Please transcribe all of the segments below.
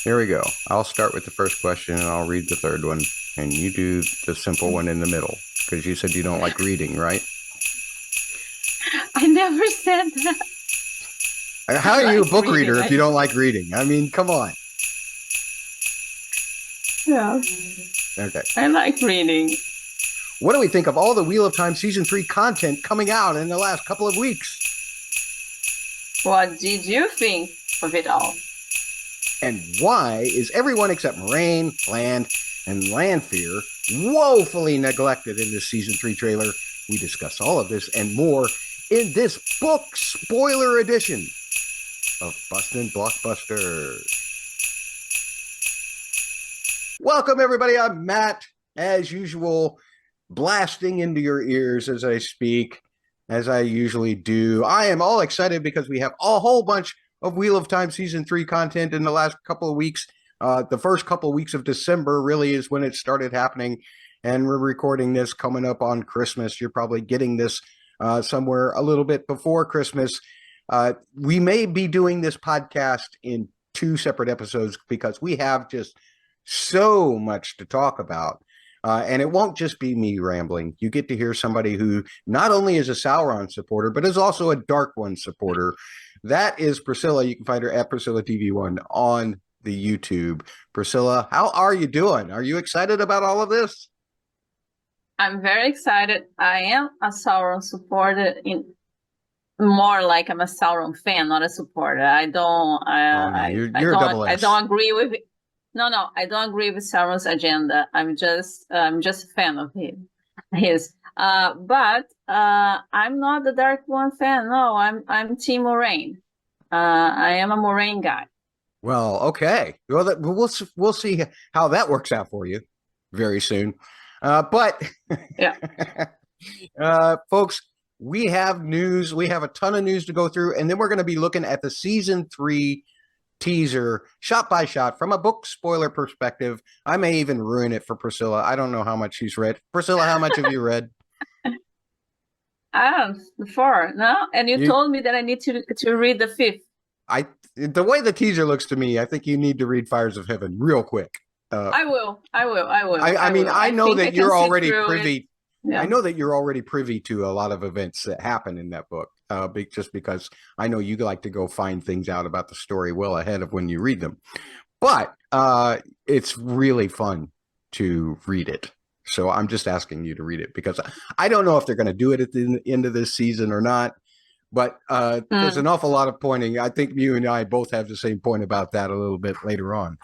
Here we go. I'll start with the first question and I'll read the third one. And you do the simple one in the middle because you said you don't like reading, right? I never said that. How are you a book reader if you don't like reading? I mean, come on. Yeah. Okay. I like reading. What do we think of all the Wheel of Time Season 3 content coming out in the last couple of weeks? What did you think of it all? And why is everyone except Moiraine, Land, and Lanfear woefully neglected in this Season 3 trailer? We discuss all of this and more in this book spoiler edition of Bustin' Blockbuster. Welcome, everybody. I'm Matt, as usual, blasting into your ears as I speak, as I usually do. I am all excited because we have a whole bunch of Wheel of Time Season 3 content in the last couple of weeks. The first couple of weeks of December really is when it started happening, and we're recording this coming up on Christmas. You're probably getting this somewhere a little bit before Christmas. We may be doing this podcast in two separate episodes because we have just so much to talk about. And it won't just be me rambling. You get to hear somebody who not only is a Sauron supporter, but is also a Dark One supporter. That is Priscila. You can find her at Priscilla TV1 on the YouTube. Priscilla, how are you doing? Are you excited about all of this? I'm very excited. I am a Sauron supporter, in more like I'm a Sauron fan, not a supporter. I don't. You're a double S. I don't agree with it. No, I don't agree with Sauron's agenda. I'm just a fan of his. But I'm not the Dark One fan. No, I'm Team Moiraine. I am a Moiraine guy. Well, okay. Well, we'll see how that works out for you very soon. But yeah, folks, we have news. We have a ton of news to go through, and then we're going to be looking at the Season 3 teaser shot by shot from a book spoiler perspective. I may even ruin it for Priscilla. I don't know how much she's read. Priscilla, how much have you read? Four. No, and you told me that I need to read the fifth. The way the teaser looks to me, I think you need to read Fires of Heaven real quick. I will. I know that you're already privy. Yeah. I know that you're already privy to a lot of events that happen in that book, just because I know you like to go find things out about the story well ahead of when you read them. But it's really fun to read it. So I'm just asking you to read it because I don't know if they're going to do it at the end of this season or not. But there's an awful lot of pointing. I think you and I both have the same point about that a little bit later on.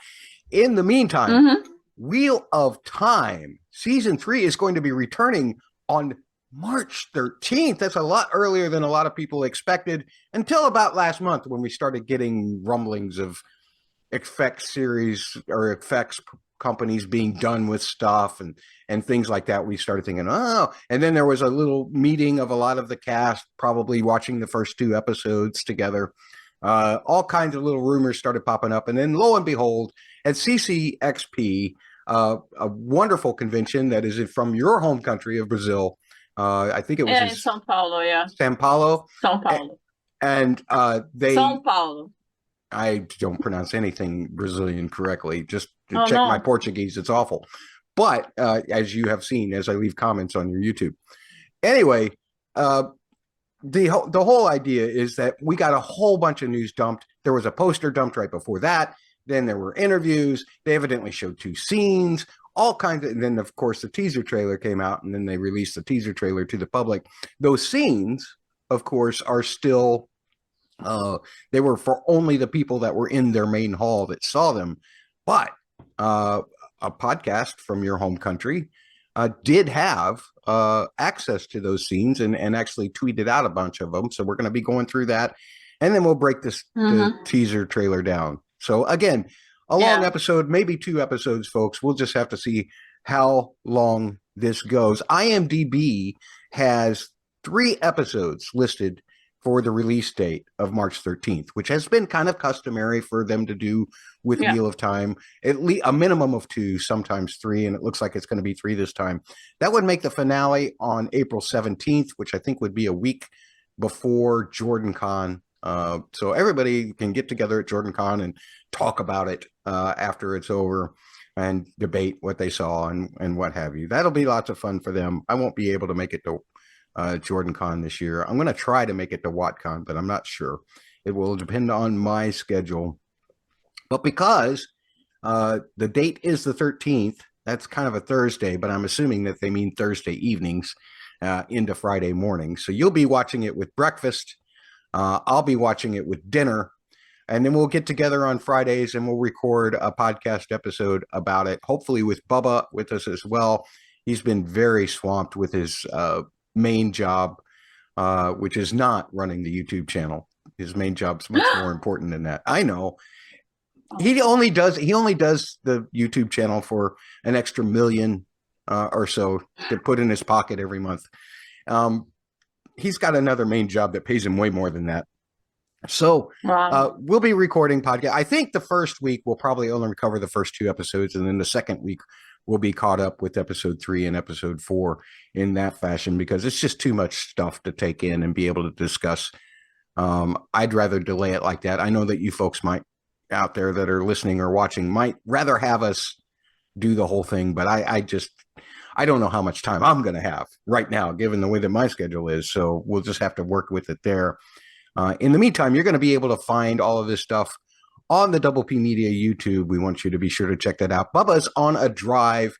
In the meantime, Wheel of Time Season 3 is going to be returning on March 13th. That's a lot earlier than a lot of people expected until about last month when we started getting rumblings of effects series or effects companies being done with stuff and things like that. We started thinking, oh, and then there was a little meeting of a lot of the cast probably watching the first two episodes together. All kinds of little rumors started popping up. And then lo and behold, at CCXP, a wonderful convention that is from your home country of Brazil. I think it was in São Paulo, yeah. São Paulo. São Paulo. And they... São Paulo. I don't pronounce anything Brazilian correctly. Just to check my Portuguese. It's awful. But as you have seen, as I leave comments on your YouTube. Anyway, the whole idea is that we got a whole bunch of news dumped. There was a poster dumped right before that. Then there were interviews. They evidently showed two scenes, all kinds of, and then of course the teaser trailer came out, and then they released the teaser trailer to the public. Those scenes, of course, are still, they were for only the people that were in their main hall that saw them. But a podcast from your home country did have access to those scenes and actually tweeted out a bunch of them. So we're going to be going through that, and then we'll break this the teaser trailer down. So again, a long episode, maybe 2 episodes, folks. We'll just have to see how long this goes. IMDb has 3 episodes listed for the release date of March 13th, which has been kind of customary for them to do with Wheel of Time, at least a minimum of 2, sometimes 3, and it looks like it's going to be 3 this time. That would make the finale on April 17th, which I think would be a week before JordanCon So everybody can get together at JordanCon and talk about it after it's over and debate what they saw and what have you. That'll be lots of fun for them. I won't be able to make it to JordanCon this year. I'm going to try to make it to WatCon, but I'm not sure. It will depend on my schedule. But because the date is the 13th, that's kind of a Thursday, but I'm assuming that they mean Thursday evenings into Friday morning. So you'll be watching it with breakfast. I'll be watching it with dinner. And then we'll get together on Fridays and we'll record a podcast episode about it, hopefully with Bubba with us as well. He's been very swamped with his main job, which is not running the YouTube channel. His main job's much more important than that. I know. He only does the YouTube channel for an extra million or so to put in his pocket every month. He's got another main job that pays him way more than that. So we'll be recording podcast. I think the first week we'll probably only cover the first 2 episodes, and then the second week we'll be caught up with episode 3 and episode 4 in that fashion, because it's just too much stuff to take in and be able to discuss. I'd rather delay it like that. I know that you folks might out there that are listening or watching might rather have us do the whole thing, but I don't know how much time I'm going to have right now, given the way that my schedule is. So we'll just have to work with it there. In the meantime, you're going to be able to find all of this stuff on the Double P Media YouTube. We want you to be sure to check that out. Bubba's on a drive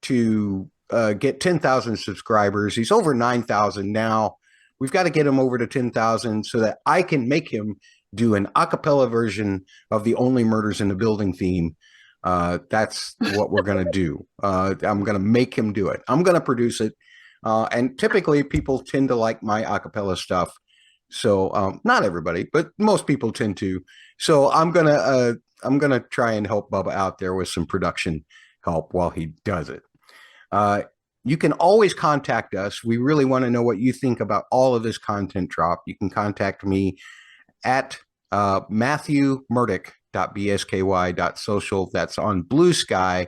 to get 10,000 subscribers. He's over 9,000 now. We've got to get him over to 10,000 so that I can make him do an a cappella version of the Only Murders in the Building theme. That's what we're going to do. I'm going to make him do it. I'm going to produce it. And typically people tend to like my a cappella stuff. So not everybody, but most people tend to. So I'm gonna try and help Bubba out there with some production help while he does it. You can always contact us. We really want to know what you think about all of this content drop. You can contact me at matthewmurdoch.bsky.social. That's on Blue Sky.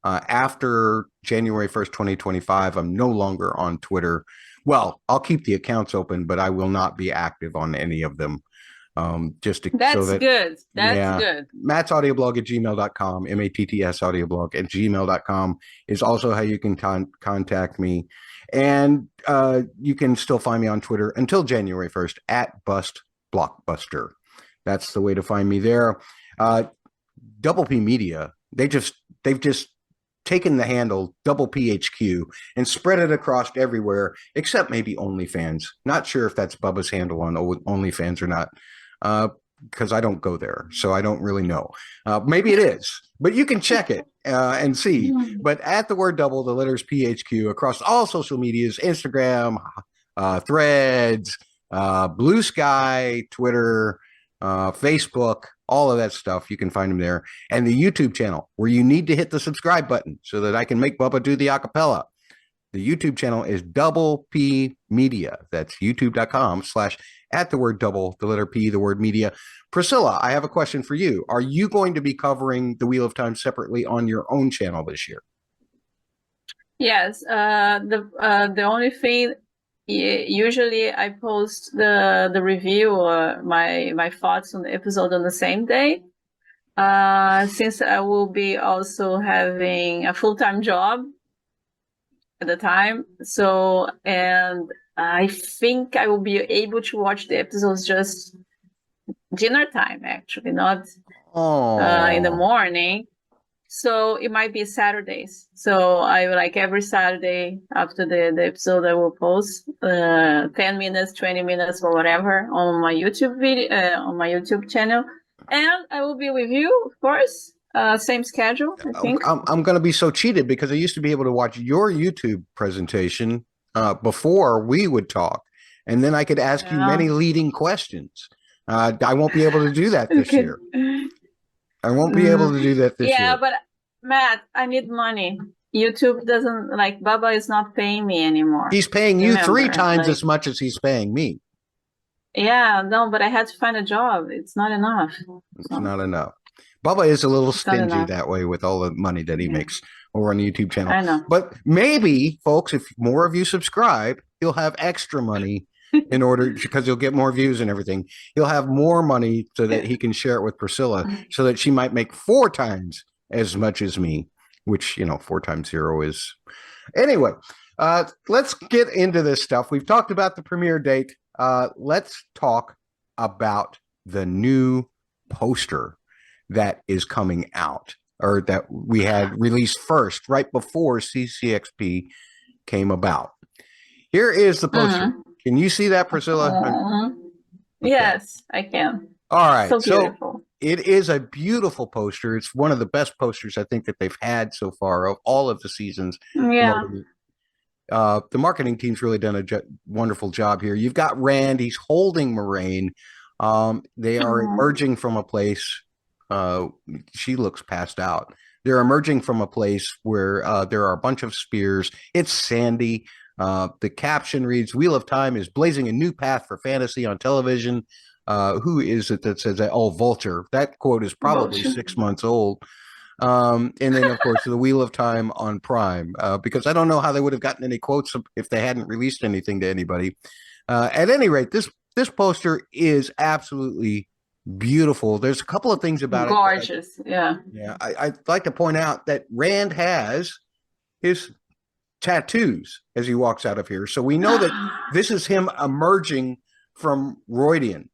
After January 1st, 2025, I'm no longer on Twitter. Well, I'll keep the accounts open, but I will not be active on any of them. That's good. That's good. Matt's audioblog at gmail.com, MATTS audioblog at gmail.com is also how you can contact me. And you can still find me on Twitter until January 1st at BustBlockbuster. That's the way to find me there. Double P Media, they've just taken the handle Double PHQ and spread it across everywhere, except maybe OnlyFans. Not sure if that's Bubba's handle on OnlyFans or not, because I don't go there, so I don't really know. Maybe it is, but you can check it and see. But at the word double, the letters PHQ across all social medias, Instagram, Threads, Blue Sky, Twitter, Facebook, all of that stuff. You can find them there. And the YouTube channel, where you need to hit the subscribe button so that I can make Bubba do the acapella. The YouTube channel is Double P Media. That's youtube.com/at the word double, the letter P, the word media. Priscilla, I have a question for you. Are you going to be covering the Wheel of Time separately on your own channel this year? Yes. The only thing, usually I post the review or my thoughts on the episode on the same day. Since I will be also having a full-time job at the time. So, and I think I will be able to watch the episodes just dinner time, actually, not in the morning. So it might be Saturdays. So I like every Saturday after the episode, I will post 10 minutes, 20 minutes, or whatever on my YouTube video, on my YouTube channel, and I will be with you, of course. Same schedule, I think. I'm going to be so cheated because I used to be able to watch your YouTube presentation before we would talk, and then I could ask you many leading questions. I won't be able to do that this year. I won't be able to do that this year. Yeah, but Matt, I need money. YouTube doesn't, like, Bubba is not paying me anymore. He's paying you 3 times as much as he's paying me. Yeah, no, but I had to find a job. It's not enough. It's not enough. Bubba is a little stingy that way with all the money that he makes over on the YouTube channel. I know. But maybe, folks, if more of you subscribe, you'll have extra money in order, because he'll get more views and everything. He'll have more money so that he can share it with Priscilla, so that she might make 4 times as much as me, which, 4 times 0 is. Anyway, let's get into this stuff. We've talked about the premiere date. Let's talk about the new poster that is coming out, or that we had released first, right before CCXP came about. Here is the poster. Can you see that, Priscilla? Okay. Yes, I can. All right. So beautiful. It is a beautiful poster. It's one of the best posters I think that they've had so far of all of the seasons. Yeah. The marketing team's really done a wonderful job here. You've got Rand. He's holding Moiraine. They are emerging from a place. She looks passed out. They're emerging from a place where there are a bunch of spears. It's sandy. The caption reads, "Wheel of Time is blazing a new path for fantasy on television." Who is it that says that? Oh, Vulture. That quote is probably 6 months old. And then, of course, the Wheel of Time on Prime, because I don't know how they would have gotten any quotes if they hadn't released anything to anybody. At any rate, this poster is absolutely beautiful. There's a couple of things about gorgeous. Yeah. I'd like to point out that Rand has his tattoos as he walks out of here. So we know that this is him emerging from Rhuidean.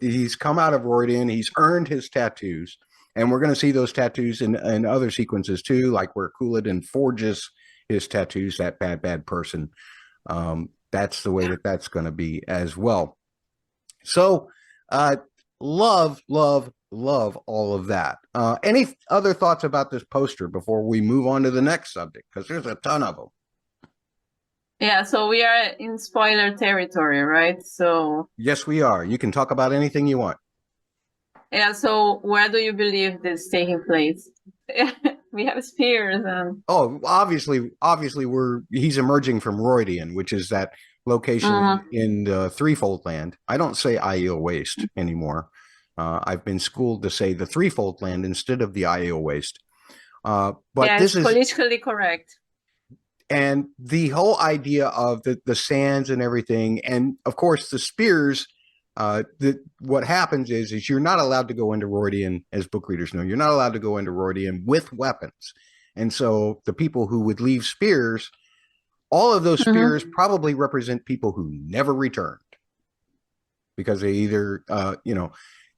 He's come out of Rhuidean. He's earned his tattoos. And we're going to see those tattoos in other sequences too, like where Couladin forges his tattoos, that bad person. That's the way that's going to be as well. So love all of that. Any other thoughts about this poster before we move on to the next subject? Because there's a ton of them. Yeah, so we are in spoiler territory, right? So yes, we are. You can talk about anything you want. Yeah, so where do you believe this is taking place? We have spears and obviously he's emerging from Rhuidean, which is that location in the Threefold Land. I don't say Aiel Waste anymore. I've been schooled to say the Threefold Land instead of the Aiel Waste. But yeah, this is politically correct. And the whole idea of the sands and everything, and of course the spears. What happens is you're not allowed to go into Rhuidean, as book readers know. You're not allowed to go into Rhuidean with weapons, and so the people who would leave spears, all of those spears probably represent people who never returned, because they either,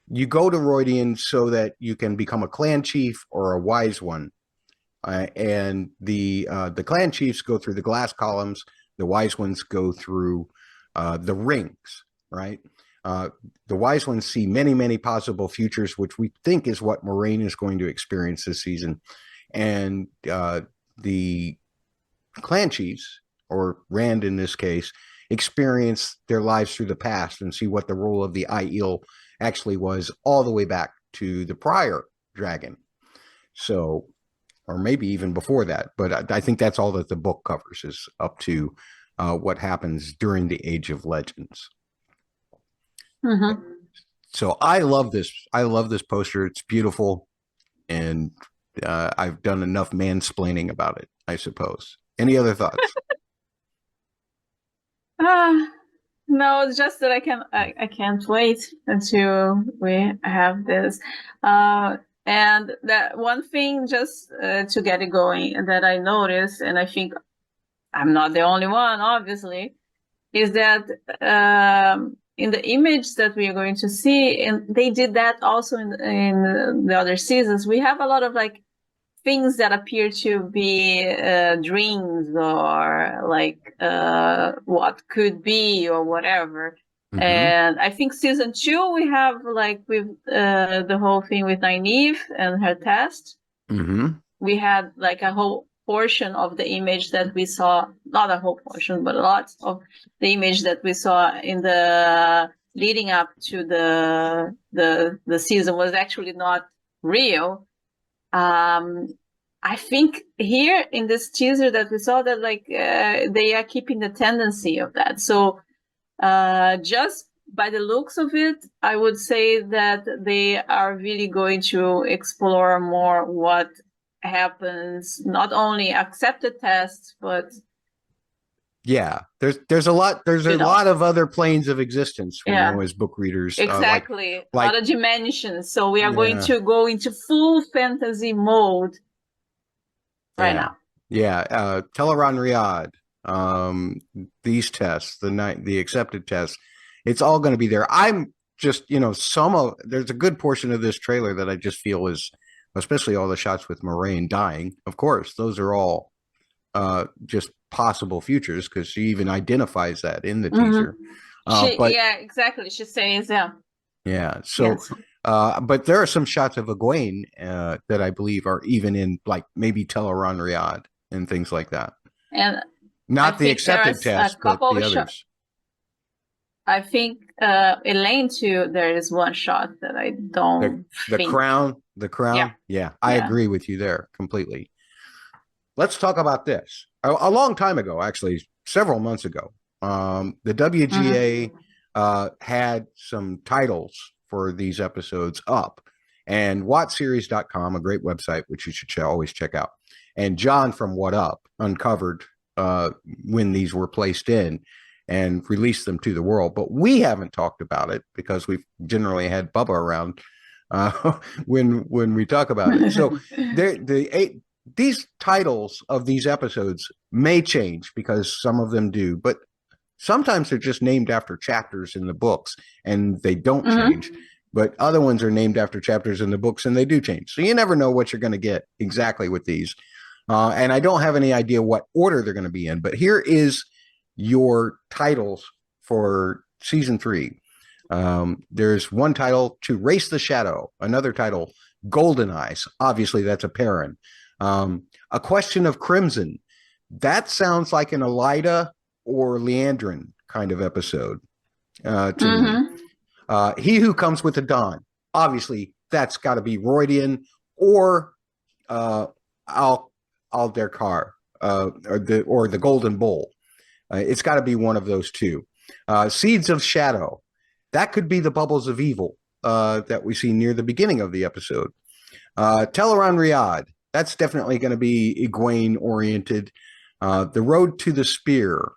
you go to Rhuidean so that you can become a clan chief or a wise one, and the clan chiefs go through the glass columns, the wise ones go through the rings, right? The wise ones see many, many possible futures, which we think is what Moiraine is going to experience this season. And the clan chiefs, or Rand in this case, experience their lives through the past and see what the role of the Aiel actually was all the way back to the prior dragon. So, or maybe even before that. But I think that's all that the book covers, is up to what happens during the Age of Legends. So I love this. I love this poster. It's beautiful, and I've done enough mansplaining about it, I suppose. Any other thoughts? No, it's just that I can't wait until we have this. And that one thing, just to get it going, that I noticed, and I think I'm not the only one, obviously, is that in the image that we are going to see, and they did that also in the other seasons, we have a lot of like things that appear to be dreams, or like what could be, or whatever. And I think season 2 we have like with the whole thing with Nynaeve and her test. We had like a whole portion of the image that we saw, not a whole portion, but a lot of the image that we saw in the leading up to the season was actually not real. I think here in this teaser that we saw, that like they are keeping the tendency of that. So just by the looks of it, I would say that they are really going to explore more what happens, not only accepted tests, but Yeah, there's a lot of other planes of existence we know as book readers. Exactly, like other dimensions. So we are going to go into full fantasy mode right now. Yeah, Teleron Riyadh, these tests, the accepted tests, it's all going to be there. I'm just, there's a good portion of this trailer that I just feel is, especially all the shots with Moiraine dying. Of course, those are all just possible futures because she even identifies that in the teaser. Exactly. She says, yeah. So, yes. But there are some shots of Egwene that I believe are even in like maybe Teleron Riyadh and things like that. And not the accepted test, but the others. I think Elayne too. There is one shot that I don't. The crown. Yeah, I agree with you there completely. Let's talk about this. A long time ago, actually, several months ago, the WGA had some titles for these episodes up, and WatchSeries.com, a great website which you should always check out, and John from What Up uncovered when these were placed in and released them to the world. But we haven't talked about it because we've generally had Bubba around when we talk about it. So these titles of these episodes may change because some of them do, but sometimes they're just named after chapters in the books and they don't change. But other ones are named after chapters in the books and they do change. So you never know what you're going to get exactly with these. And I don't have any idea what order they're going to be in, but here is your titles for season 3. There's one title, To Race the Shadow, another title, Golden Eyes. Obviously, that's a Perrin. A Question of Crimson. That sounds like an Elida or Leandrin kind of episode to me. He Who Comes with the Dawn. Obviously, that's got to be Roydian or Alderkar or the Golden Bowl. It's got to be one of those two. Seeds of Shadow. That could be the Bubbles of Evil that we see near the beginning of the episode. Teleron Riyadh. That's definitely going to be Egwene oriented. The Road to the Spear.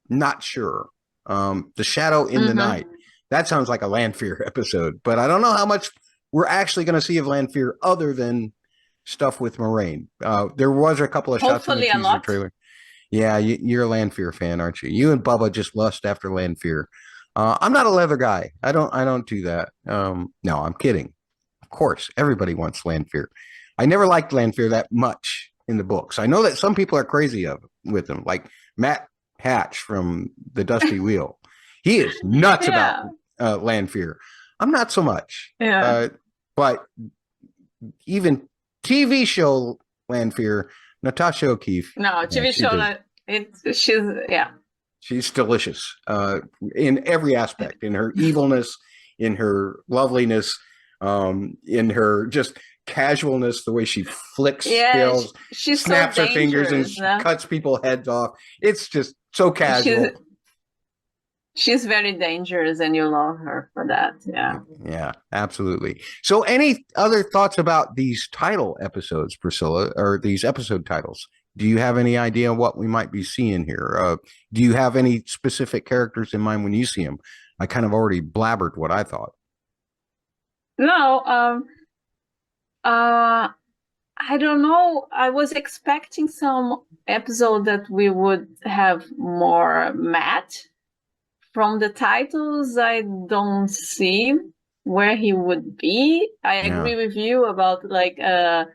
Not sure. The Shadow in the Night. That sounds like a lanfear episode, but I don't know how much we're actually going to see of lanfear other than stuff with Moiraine. There was a couple of shots in the teaser trailer. Yeah, you're a lanfear fan, aren't you? You and Bubba just lust after lanfear. I'm not a leather guy. I don't do that. No, I'm kidding. Of course, everybody wants lanfear. I never liked lanfear that much in the books. I know that some people are crazy with them, like Matt Hatch from The Dusty Wheel. He is nuts about lanfear. I'm not so much. But even TV show lanfear, Natasha O'Keefe. No, TV show, she's delicious in every aspect, in her evilness, in her loveliness, in her just casualness, the way she flicks scales, she snaps so her fingers and cuts people's heads off. It's just so casual. She's very dangerous and you love her for that. Yeah, absolutely. So any other thoughts about these title episodes, Priscilla, or these episode titles? Do you have any idea what we might be seeing here? Do you have any specific characters in mind when you see them? I kind of already blabbered what I thought. No, I don't know. I was expecting some episode that we would have more Matt. From the titles, I don't see where he would be. I agree with you about like A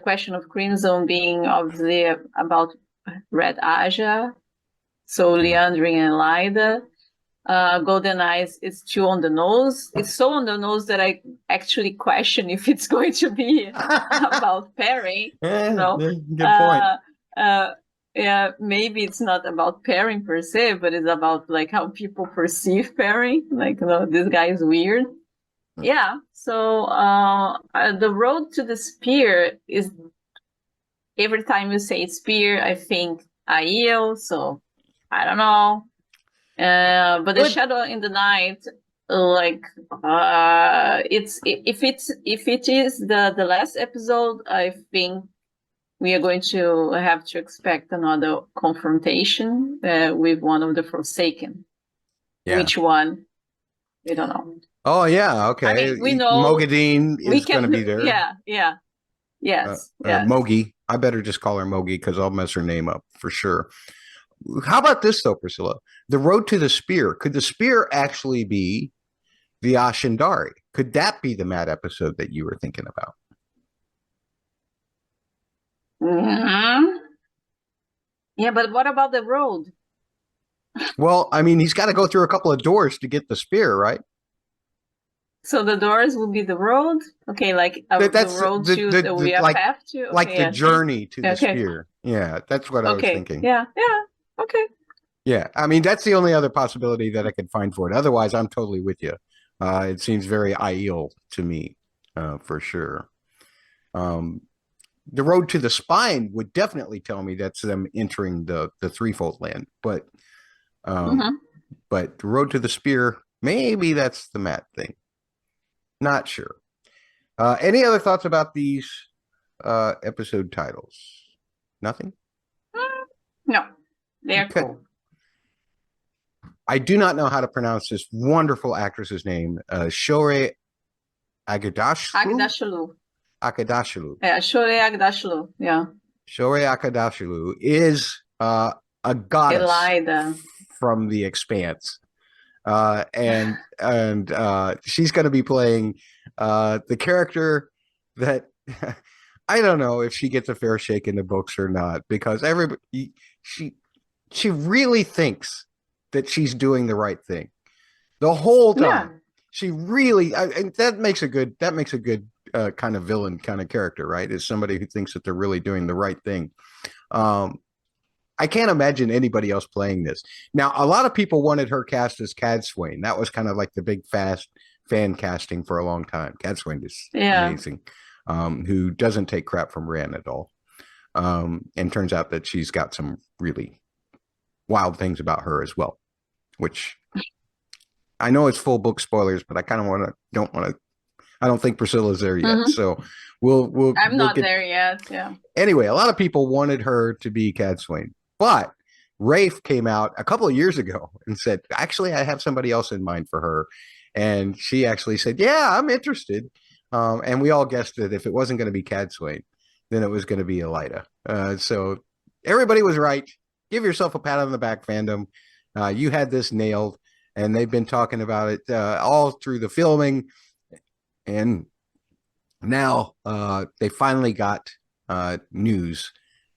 Question of Crimson being obviously about Red Aja, so Leandrin and Elida. Golden Eyes is too on the nose. It's so on the nose that I actually question if it's going to be about Perrin. Good point. Yeah, maybe it's not about Perrin per se, but it's about like how people perceive Perrin. Like, this guy is weird. Yeah. So the Road to the Spear is, every time you say spear, I think Aiel. So I don't know. But the Shadow in the Night, like if it is the last episode, I think we are going to have to expect another confrontation with one of the Forsaken. Yeah. Which one? We don't know. Oh, yeah. Okay. I mean, we know Mogadine is going to be there. Yeah. Yes. Yes. Mogi. I better just call her Mogi because I'll mess her name up for sure. How about this, though, Priscilla? The Road to the Spear. Could the Spear actually be the Ashendari? Could that be the Mad episode that you were thinking about? Mm-hmm. Yeah, but what about the road? Well, I mean, he's got to go through a couple of doors to get the spear, right? So the doors will be the road? Okay, like the road to the path to? Okay, like the journey to the spear. Yeah, that's what I was thinking. Yeah, okay. Yeah, I mean, that's the only other possibility that I could find for it. Otherwise, I'm totally with you. It seems very Aiel to me, for sure. The Road to the Spine would definitely tell me that's them entering the Threefold Land, but the Road to the Spear, maybe that's the Mat thing. Not sure. Any other thoughts about these episode titles? Nothing? No, they're cool. I do not know how to pronounce this wonderful actress's name. Shohreh Aghdashloo. Aghdashloo. Yeah, Shohreh Aghdashloo. Yeah. Shohreh Aghdashloo is a goddess Elayne from The Expanse. And she's going to be playing the character that I don't know if she gets a fair shake in the books or not, because everybody she really thinks that she's doing the right thing the whole time. Yeah. She really, and that makes a good kind of villain kind of character, right? Is somebody who thinks that they're really doing the right thing. I can't imagine anybody else playing this. Now, a lot of people wanted her cast as Cadsuane. That was kind of like the big fast fan casting for a long time. Cadsuane is amazing, who doesn't take crap from Rand at all. And turns out that she's got some really wild things about her as well, which I know it's full book spoilers, but I kind of I don't think Priscilla's there yet. So I'm not there yet. Yeah. Anyway, a lot of people wanted her to be Cadsuane. But Rafe came out a couple of years ago and said, actually, I have somebody else in mind for her. And she actually said, yeah, I'm interested. And we all guessed that if it wasn't going to be Cadsuane, then it was going to be Elayne. So everybody was right. Give yourself a pat on the back, fandom. You had this nailed. And they've been talking about it all through the filming. And now they finally got news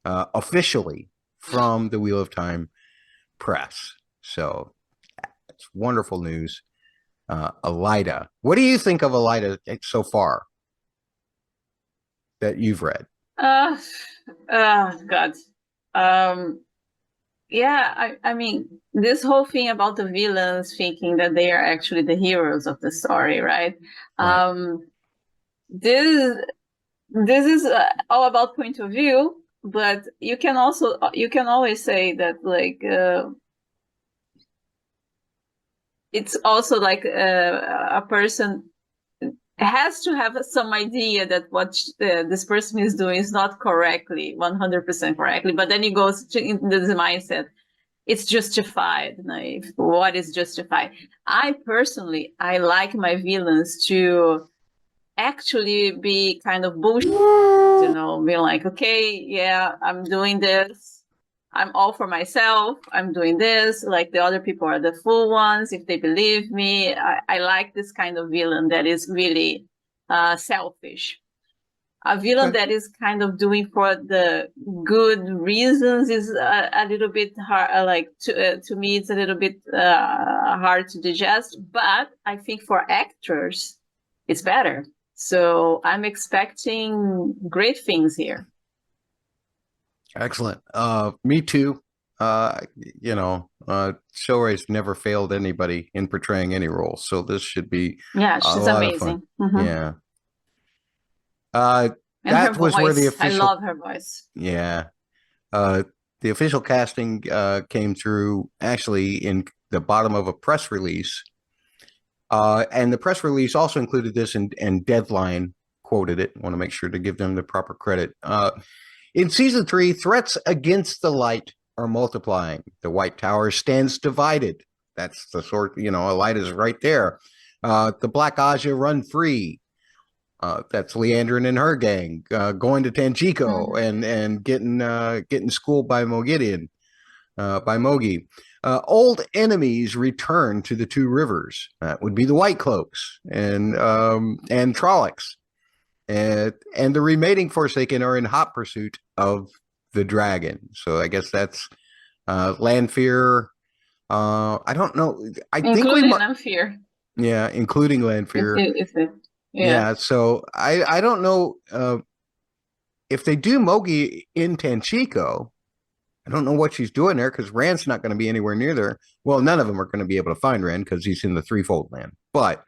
officially from the Wheel of Time press. So it's wonderful news. Elayne. What do you think of Elayne so far that you've read? God. Yeah, I mean, this whole thing about the villains thinking that they are actually the heroes of the story, right? This is all about point of view, but you can always say that like it's also like a person has to have some idea that what this person is doing is not 100% correctly, but then he goes into this mindset. It's justified. What is justified? I personally like my villains to actually be kind of bullshit, being like, okay, yeah, I'm doing this. I'm all for myself. I'm doing this. Like the other people are the fool ones. If they believe me, I like this kind of villain that is really selfish. A villain that is kind of doing for the good reasons is a little bit hard. To me, it's a little bit hard to digest. But I think for actors, it's better. So I'm expecting great things here. Excellent. Me too. Shohreh's never failed anybody in portraying any role, so this should be she's amazing. Yeah. That was voice. Where the official. I love her voice. Yeah. The official casting came through actually in the bottom of a press release. And the press release also included this, and Deadline quoted it. I want to make sure to give them the proper credit. In season 3, threats against the light are multiplying. The White Tower stands divided. That's the sort, a light is right there. The Black Aja run free. That's Liandrin and her gang going to Tanjiko and getting schooled by Mogideon, by Mogi. Old enemies return to the two rivers. That would be the White Cloaks and Trollocs. And the remaining Forsaken are in hot pursuit of the dragon. So I guess that's lanfear. I don't know. Including lanfear. Yeah, including lanfear. Yeah. So I don't know if they do Mogi in Tanjiko. I don't know what she's doing there because Rand's not going to be anywhere near there. Well, none of them are going to be able to find Rand because he's in the Threefold Land. But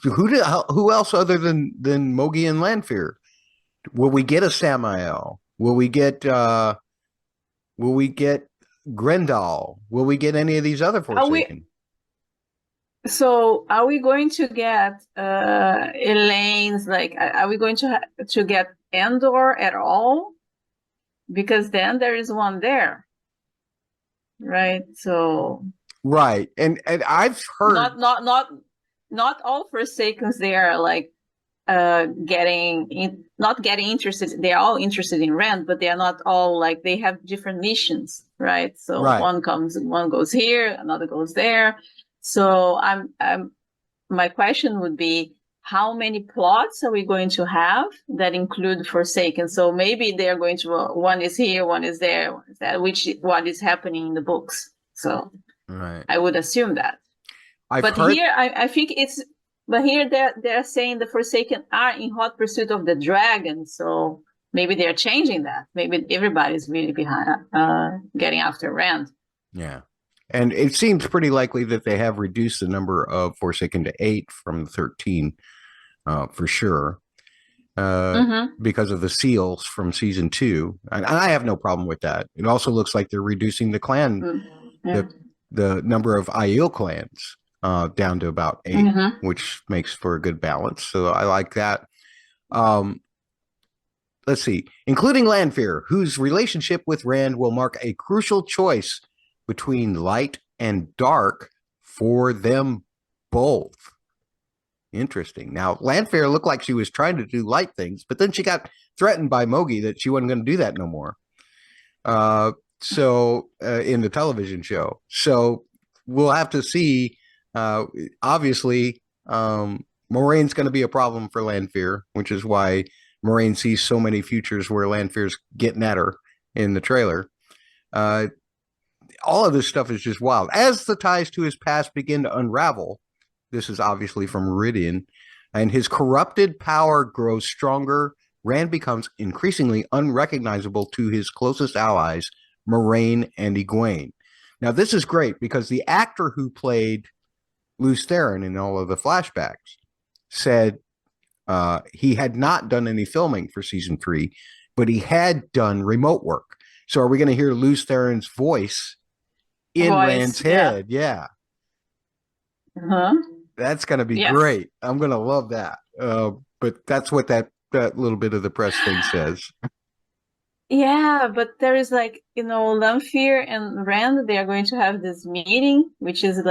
who else other than Mogi and lanfear? Will we get a Samael? Will we get Grendel? Will we get any of these other Forsaken? So are we going to get Elayne's, are we going to get Endor at all? Because then there is one there, right? So right, and I've heard not all Forsakens there not getting interested. They're all interested in Rand, but they are not all they have different missions, right? So one goes here, another goes there. So my question would be, how many plots are we going to have that include Forsaken? So maybe they're going to, one is here, one is there, one is that, what is happening in the books. So I would assume that. Here, I think here they're saying the Forsaken are in hot pursuit of the dragon. So maybe they're changing that. Maybe everybody's really behind getting after Rand. Yeah. And it seems pretty likely that they have reduced the number of Forsaken to 8 from 13. For sure, because of the seals from season 2, and I have no problem with that. It also looks like they're reducing the clan, the number of Aiel clans down to about 8, which makes for a good balance. So I like that. Let's see, including lanfear, whose relationship with Rand will mark a crucial choice between light and dark for them both. Interesting. Now, lanfear looked like she was trying to do light things, but then she got threatened by Mogi that she wasn't going to do that no more. So in the television show. So we'll have to see. Obviously, Moiraine's going to be a problem for lanfear, which is why Moiraine sees so many futures where lanfear's getting at her in the trailer. All of this stuff is just wild. As the ties to his past begin to unravel, this is obviously from Meridian, and his corrupted power grows stronger, Rand becomes increasingly unrecognizable to his closest allies, Moiraine and Egwene. Now, this is great because the actor who played Lews Therin in all of the flashbacks said he had not done any filming for season 3, but he had done remote work. So are we going to hear Lews Therin's voice in Rand's head? Yeah. That's going to be great. I'm going to love that. But that's what that little bit of the press thing says. Yeah, but there is lanfear and Rand, they are going to have this meeting, which is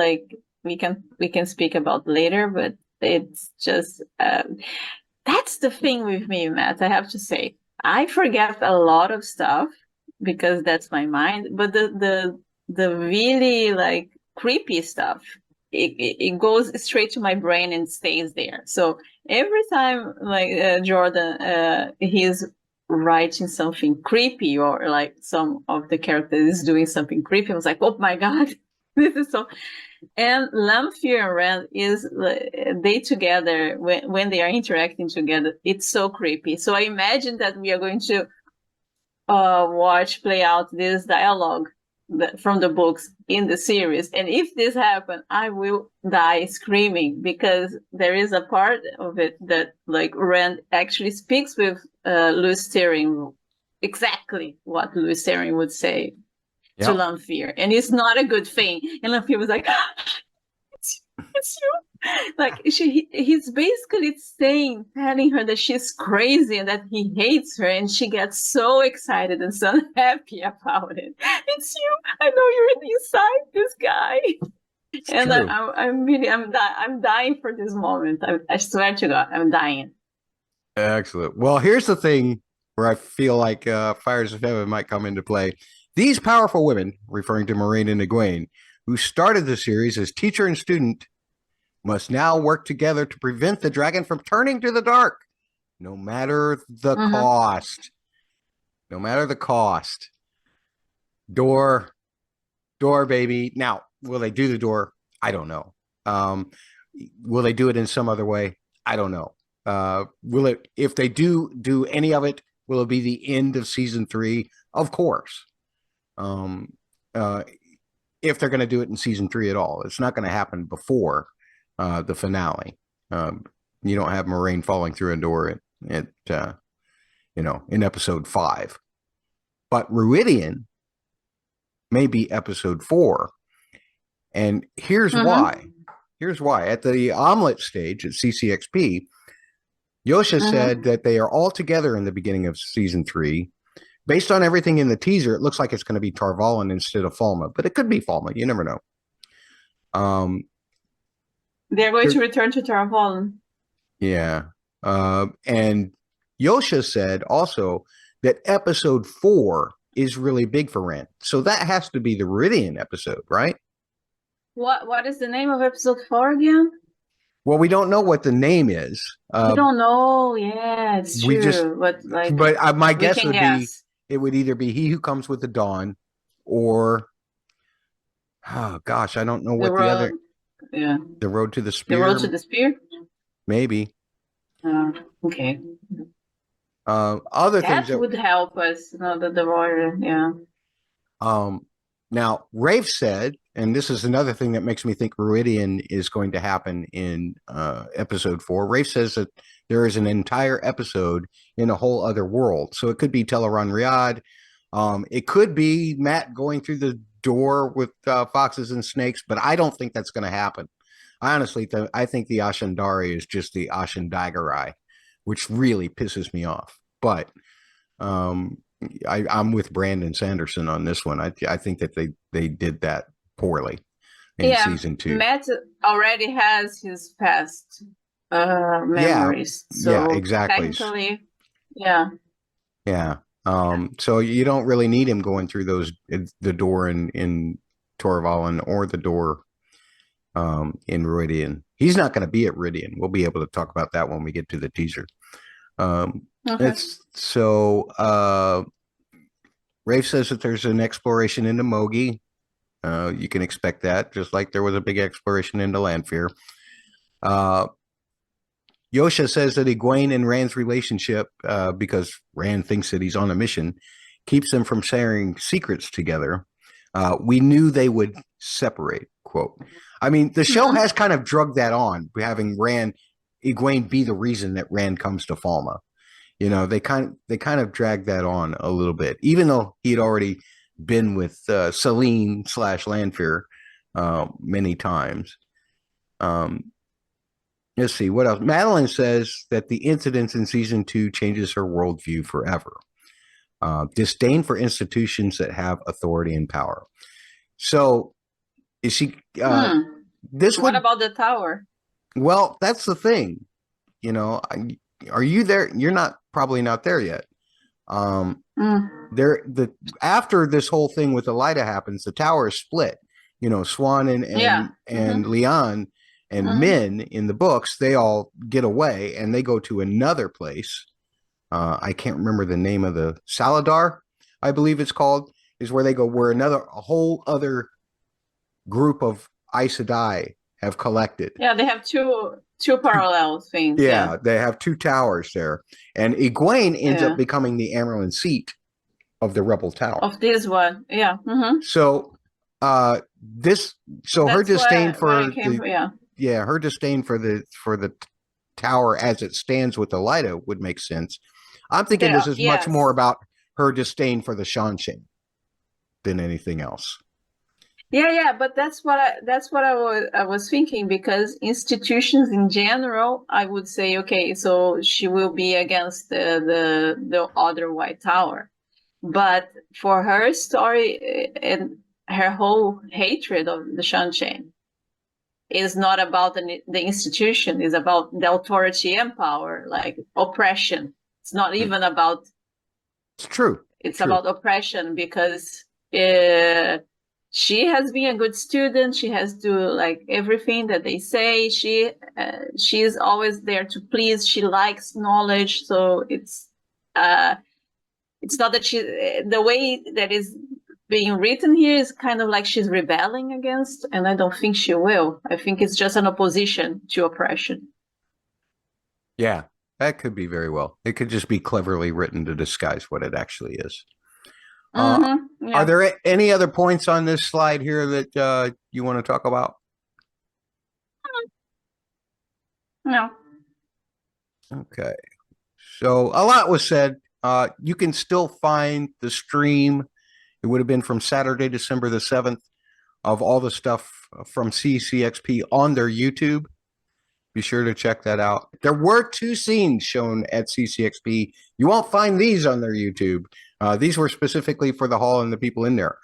we can speak about later, but it's just that's the thing with me, Matt. I have to say, I forget a lot of stuff because that's my mind, but the really creepy stuff, it goes straight to my brain and stays there. So every time Jordan he's writing something creepy or some of the characters is doing something creepy, I was like, oh my god, this is so. And lanfear and Rand is they together when they are interacting together, it's so creepy. So I imagine that we are going to play out this dialogue from the books in the series, and if this happens, I will die screaming because there is a part of it that Rand actually speaks with Lews Therin exactly what Lews Therin would say to lanfear, and it's not a good thing. And lanfear was like, It's you. Like he's basically telling her that she's crazy and that he hates her, and she gets so excited and so happy about it. It's you. I know you're inside this guy. It's and true. I'm dying for this moment. I swear to God, I'm dying. Excellent. Well, here's the thing where I feel like Fires of Heaven might come into play. These powerful women, referring to Moiraine and Egwene, who started the series as teacher and student, must now work together to prevent the dragon from turning to the dark, no matter the cost. No matter the cost. Door, baby. Now, will they do the door? I don't know. Will they do it in some other way? I don't know. Will it, if they do any of it, will it be the end of season 3? Of course. If they're going to do it in season 3 at all, it's not going to happen before the finale. You don't have Moiraine falling through a door in episode 5. But Ruidian may be episode 4. And here's why. Here's why. At the Omelette stage at CCXP, Josha said that they are all together in the beginning of season 3. Based on everything in the teaser, it looks like it's going to be Tar Valon instead of Falme, but it could be Falme. You never know. They're going to return to Tar Valon. Yeah. And Josha said also that episode 4 is really big for Rand. So that has to be the Ruidian episode, right? What is the name of episode 4 again? Well, we don't know what the name is. We don't know. Yeah, it's true. But my guess would be it would either be He Who Comes with the Dawn, or oh gosh, I don't know what the other. Yeah. The Road to the Spear. The Road to the Spear. Maybe. Okay. Other things that would help us. The warrior. Yeah. Now, Rafe said, and this is another thing that makes me think Ruidian is going to happen in episode 4. Rafe says that there is an entire episode in a whole other world. So it could be Teleron Riyadh. It could be Mat going through the door with foxes and snakes, but I don't think that's going to happen. I honestly I think the Ashendari is just the Ashendagarai, which really pisses me off. But I'm with Brandon Sanderson on this one. I think that they did that poorly in season 2. Mat already has his past memories. So exactly. Technically, yeah. So you don't really need him going through the door in Tar Valon or the door in Ruidian. He's not going to be at Ruidian. We'll be able to talk about that when we get to the teaser. Rafe says that there's an exploration into Mogi. You can expect that, just like there was a big exploration into Lanfear. Josha says that Egwene and Rand's relationship, because Rand thinks that he's on a mission, keeps them from sharing secrets together. We knew they would separate, quote. I mean, the show has kind of drugged that on, having Egwene be the reason that Rand comes to Falme. They kind of dragged that on a little bit, even though he had already been with Selene / Lanfear many times. Let's see what else. Madeleine says that the incidents in season 2 changes her worldview forever. Disdain for institutions that have authority and power. So, is she? What about the tower? Well, that's the thing. Are you there? You're probably not there yet. After this whole thing with Elida happens, the tower is split. Swan and Leon and Min in the books, they all get away and they go to another place. I can't remember the name of the Saladar, I believe it's called, is where they go, where a whole other group of Aes Sedai have collected. Yeah, they have two parallel things. Yeah, they have 2 towers there. And Egwene ends up becoming the Amyrlin seat of the Rebel Tower. Of this one, yeah. So her disdain for her disdain for the tower as it stands with Elida would make sense. I'm thinking this is much more about her disdain for the Shanshin than anything else. Yeah, but that's what I was thinking, because institutions in general, I would say, okay, so she will be against the other White Tower, but for her story and her whole hatred of the Shan is not about the institution, is about the authority and power, like oppression. It's not even about. It's true. It's about oppression, because she has been a good student. She has to like everything that they say. She is always there to please. She likes knowledge, so it's not that she the way that is being written here is kind of like she's rebelling against, and I don't think she will. I think it's just an opposition to oppression. Yeah, that could be very well. It could just be cleverly written to disguise what it actually is. Yeah. Are there any other points on this slide here that you want to talk about? No. Okay. So a lot was said. You can still find the stream. It would have been from Saturday, December the 7th, of all the stuff from CCXP on their YouTube. Be sure to check that out. There were 2 scenes shown at CCXP. You won't find these on their YouTube. These were specifically for the hall and the people in there.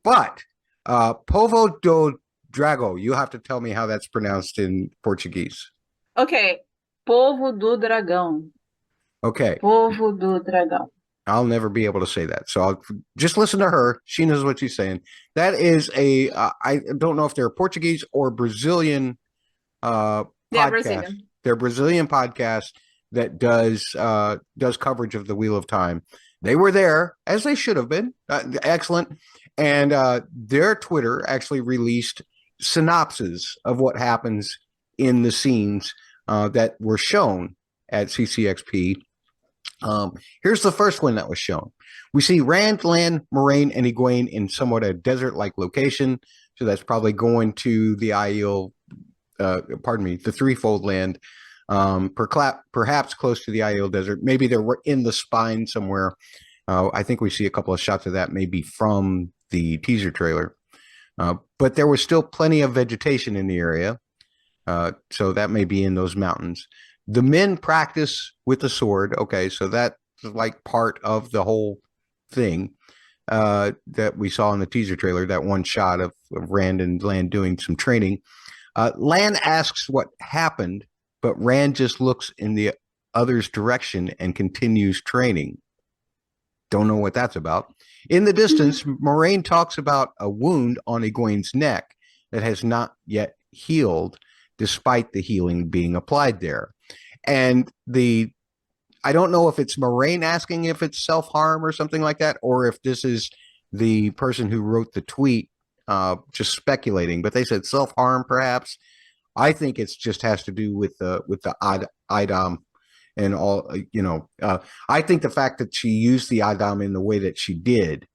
But Povo do Drago, you have to tell me how that's pronounced in Portuguese. Okay. Povo do Dragão. Okay. Povo do Dragão. I'll never be able to say that. So I'll just listen to her. She knows what she's saying. That is I don't know if they're Portuguese or Brazilian podcast. They're Brazilian podcast that does coverage of the Wheel of Time. They were there, as they should have been. Excellent. And their Twitter actually released synopses of what happens in the scenes that were shown at CCXP. Here's the first one that was shown. We see Rand, Lan, Moiraine, and Egwene in somewhat a desert-like location. So that's probably going to the the Threefold Land, perhaps close to the Aiel Desert. Maybe they're in the spine somewhere. I think we see a couple of shots of that maybe from the teaser trailer. But there was still plenty of vegetation in the area. So that may be in those mountains. The men practice with the sword. Okay, so that's like part of the whole thing that we saw in the teaser trailer, that one shot of Rand and Lan doing some training. Lan asks what happened, but Rand just looks in the other's direction and continues training. Don't know what that's about. In the distance, Moiraine talks about a wound on Egwene's neck that has not yet healed, despite the healing being applied there. And I don't know if it's Moiraine asking if it's self-harm or something like that, or if this is the person who wrote the tweet just speculating, but they said self-harm perhaps. I think it's just has to do with the Idam and all, I think the fact that she used the Idam in the way that she did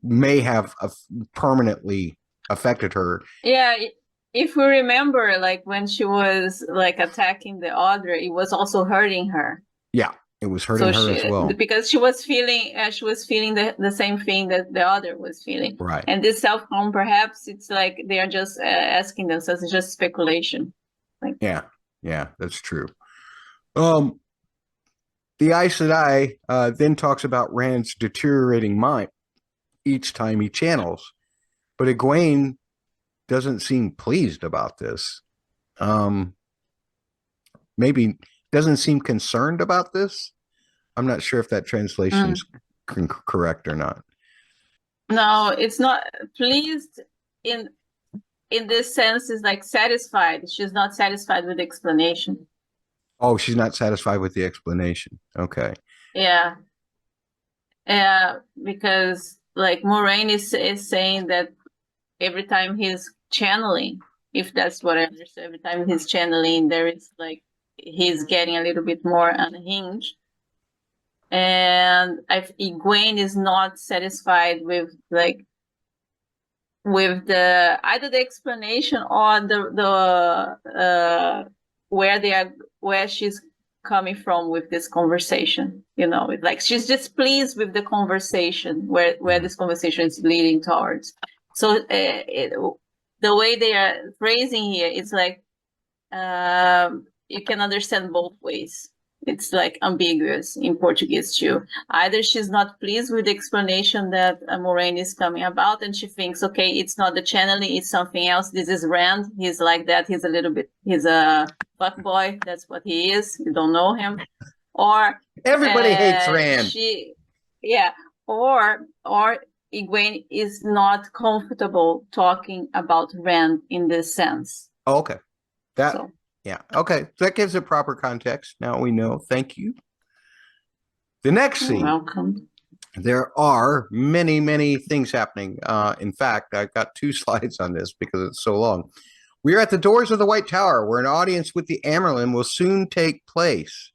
may have permanently affected her. Yeah, if we remember, like when she was like attacking the other, it was also hurting her. Yeah, it was hurting her as well, because she was feeling the same thing that the other was feeling. Right. And this self-harm, perhaps it's like they are just asking themselves. It's just speculation. Like, yeah, that's true. The Aes Sedai then talks about Rand's deteriorating mind each time he channels, but Egwene doesn't seem pleased about this. Maybe doesn't seem concerned about this. I'm not sure if that translation's correct or not. No, it's not pleased in this sense. Is like satisfied. She's not satisfied with the explanation. Oh, she's not satisfied with the explanation. Okay. Yeah. Because like Moiraine is saying that every time he's channeling, if that's what I understand, every time he's channeling, there is like he's getting a little bit more unhinged. And Egwene is not satisfied with the either the explanation or the where she's coming from with this conversation? You know, like she's just pleased with the conversation where this conversation is leading towards. So the way they are phrasing here, it's like you can understand both ways. It's like ambiguous in Portuguese too. Either she's not pleased with the explanation that Moiraine is coming about, and she thinks, okay, it's not the channeling, it's something else. This is Rand. He's like that. He's a fuckboy. That's what he is. You don't know him. Or everybody hates Rand. Or Egwene is not comfortable talking about Rand in this sense. Oh, okay. Yeah. Okay. That gives it proper context. Now we know. Thank you. The next scene. You're welcome. There are many, many things happening. In fact, I've got 2 slides on this because it's so long. We are at the doors of the White Tower, where an audience with the Amyrlin will soon take place.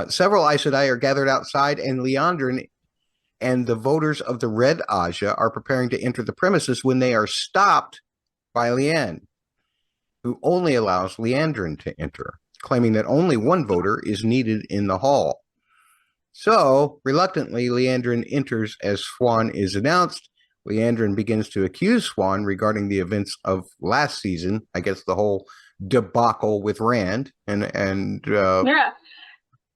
Several Aes Sedai are gathered outside, and Liandrin and the voters of the Red Aja are preparing to enter the premises when they are stopped by Liane, who only allows Liandrin to enter, claiming that only one voter is needed in the hall. So, reluctantly, Liandrin enters as Siuan is announced. Liandrin begins to accuse Siuan regarding the events of last season, I guess the whole debacle with Rand. Yeah.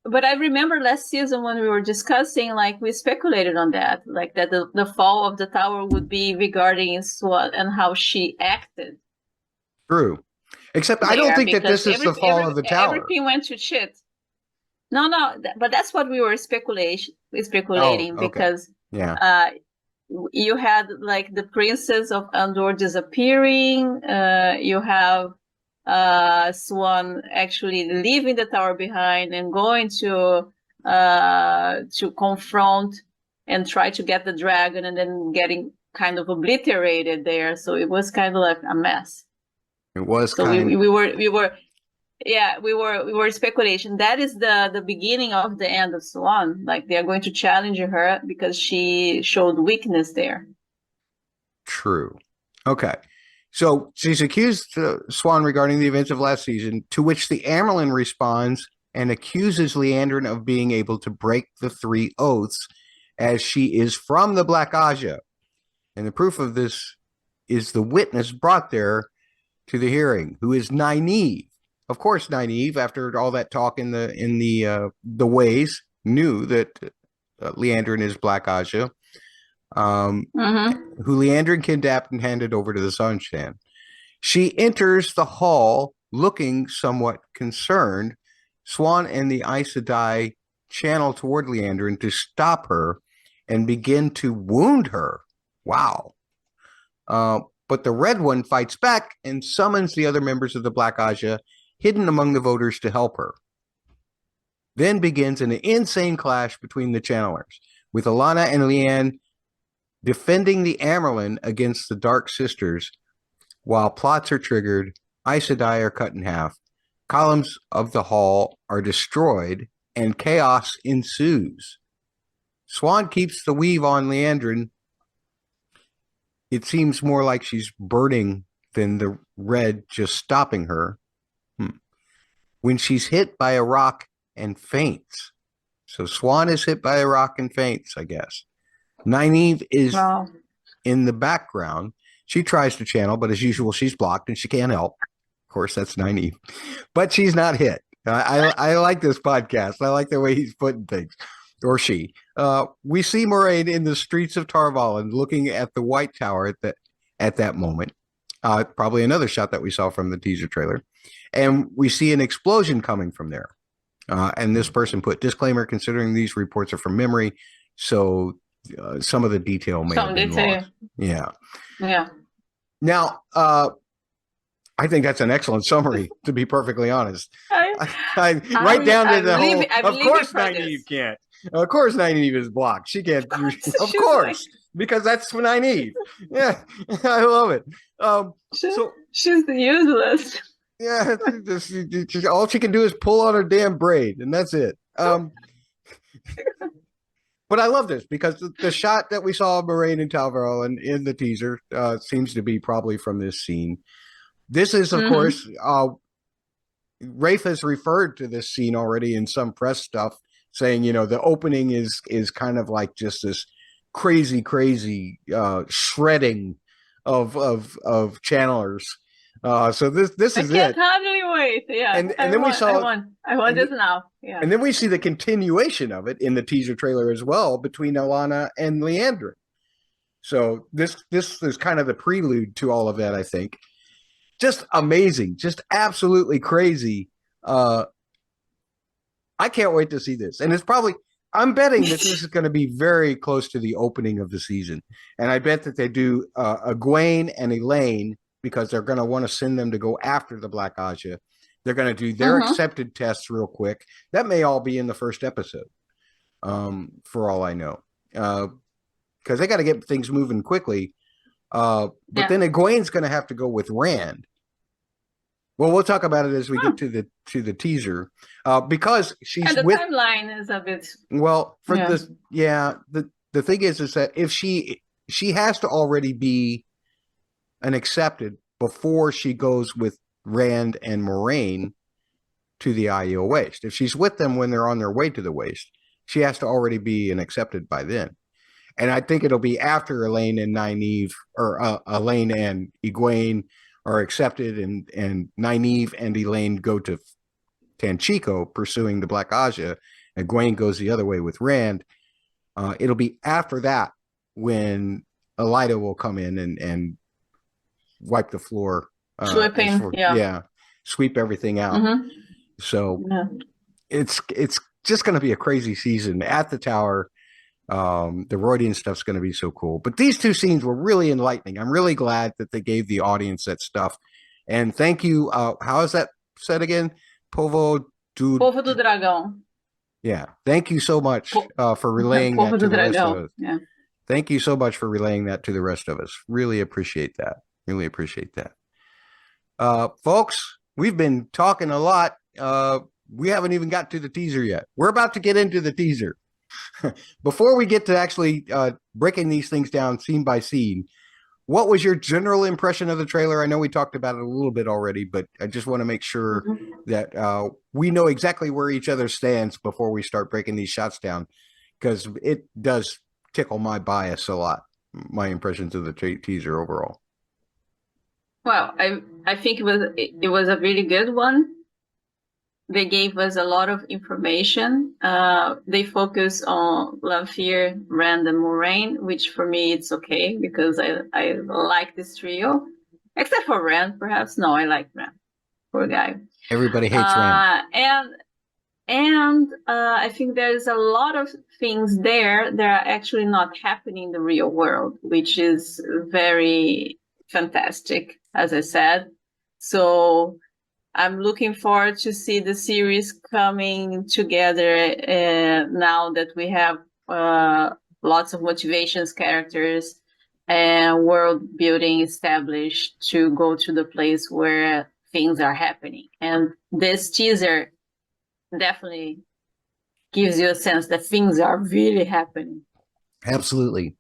But I remember last season when we were discussing, like, we speculated on that, like that the fall of the tower would be regarding Siuan and how she acted. True. Except I don't think that this is the fall of the tower. Everything went to shit. No, but that's what we were speculating because you had like the princess of Andor disappearing. You have Siuan actually leaving the tower behind and going to confront and try to get the dragon, and then getting kind of obliterated there. So it was kind of like a mess. It was so we were speculation. That is the beginning of the end of Siuan. Like they are going to challenge her because she showed weakness there. True. Okay. So she's accused Siuan regarding the events of last season, to which the Amyrlin responds and accuses Liandrin of being able to break the 3 oaths, as she is from the Black Aja. And the proof of this is the witness brought there to the hearing, who is Nynaeve. Of course, Nynaeve, after all that talk in the ways, knew that Liandrin is Black Aja, who Liandrin kidnapped and handed over to the Sunshan. She enters the hall looking somewhat concerned. Siuan and the Aes Sedai channel toward Liandrin to stop her and begin to wound her. Wow. But the Red One fights back and summons the other members of the Black Aja hidden among the voters to help her. Then begins an insane clash between the channelers, with Alanna and Liane defending the Amyrlin against the Dark Sisters, while plots are triggered, Aes Sedai are cut in half, columns of the hall are destroyed, and chaos ensues. Siuan keeps the weave on Liandrin. It seems more like she's burning than the red just stopping her. When she's hit by a rock and faints. So Siuan is hit by a rock and faints, I guess. Nynaeve is in the background. She tries to channel, but as usual, she's blocked and she can't help. Of course, that's Nynaeve. But she's not hit. I like this podcast. I like the way he's putting things. Or she. We see Moiraine in the streets of Tar Valon looking at the White Tower at that moment. Probably another shot that we saw from the teaser trailer. And we see an explosion coming from there. And this person put, disclaimer, considering these reports are from memory, so some of the detail may have been lost. Yeah. Now, I think that's an excellent summary, to be perfectly honest. Right down to the whole, of course Nynaeve can't. Of course Nynaeve is blocked. She can't. Of course. Because that's what I need. Yeah, I love it. She's useless. Yeah, all she can do is pull on her damn braid, and that's it. But I love this because the shot that we saw of Moiraine and Tar Valon in the teaser seems to be probably from this scene. This is, of course, Rafe has referred to this scene already in some press stuff, saying, the opening is kind of like just this crazy shredding of channelers. So this is it. I can't hardly wait. Yeah, and then we saw. I want this now. Yeah. And then we see the continuation of it in the teaser trailer as well between Alanna and Liandrin. So this is kind of the prelude to all of that, I think. Just amazing, just absolutely crazy. I can't wait to see this. And it's probably, I'm betting that this is going to be very close to the opening of the season. And I bet that they do Egwene and Elayne, because they're going to want to send them to go after the Black Aja. They're going to do their accepted tests real quick. That may all be in the first episode, for all I know. Because they got to get things moving quickly. But then Egwene's going to have to go with Rand. Well, we'll talk about it as we get to the teaser, because she's the timeline is a bit. Well, for this, the thing is that if she has to already be an accepted before she goes with Rand and Moiraine to the Aiel Waste. If she's with them when they're on their way to the Waste, she has to already be an accepted by then. And I think it'll be after Elayne and Nynaeve, or Elayne and Egwene are accepted, and Nynaeve and Elayne go to Tanchico pursuing the Black Aja, and Egwene goes the other way with Rand. It'll be after that when Elida will come in and wipe the floor. Sweep everything out. So it's just going to be a crazy season at the Tower. The Rodian stuff's going to be so cool. But these two scenes were really enlightening. I'm really glad that they gave the audience that stuff. And thank you. How is that said again? Povo do Dragão. Yeah. Thank you so much for relaying that to the rest of us. Yeah. Thank you so much for relaying that to the rest of us. Really appreciate that. Really appreciate that. Folks, we've been talking a lot. We haven't even got to the teaser yet. We're about to get into the teaser. Before we get to actually breaking these things down scene by scene, what was your general impression of the trailer? I know we talked about it a little bit already, but I just want to make sure that we know exactly where each other stands before we start breaking these shots down, because it does tickle my bias a lot, my impressions of the teaser overall. Well, I think it was a really good one. They gave us a lot of information. They focus on lanfear, Rand, and Moiraine, which for me it's okay because I like this trio, except for Rand, perhaps. No, I like Rand. Poor guy. Everybody hates Rand. And I think there's a lot of things there that are actually not happening in the real world, which is very fantastic, as I said. So I'm looking forward to see the series coming together now that we have lots of motivations, characters, and world building established to go to the place where things are happening. And this teaser definitely gives you a sense that things are really happening. Absolutely.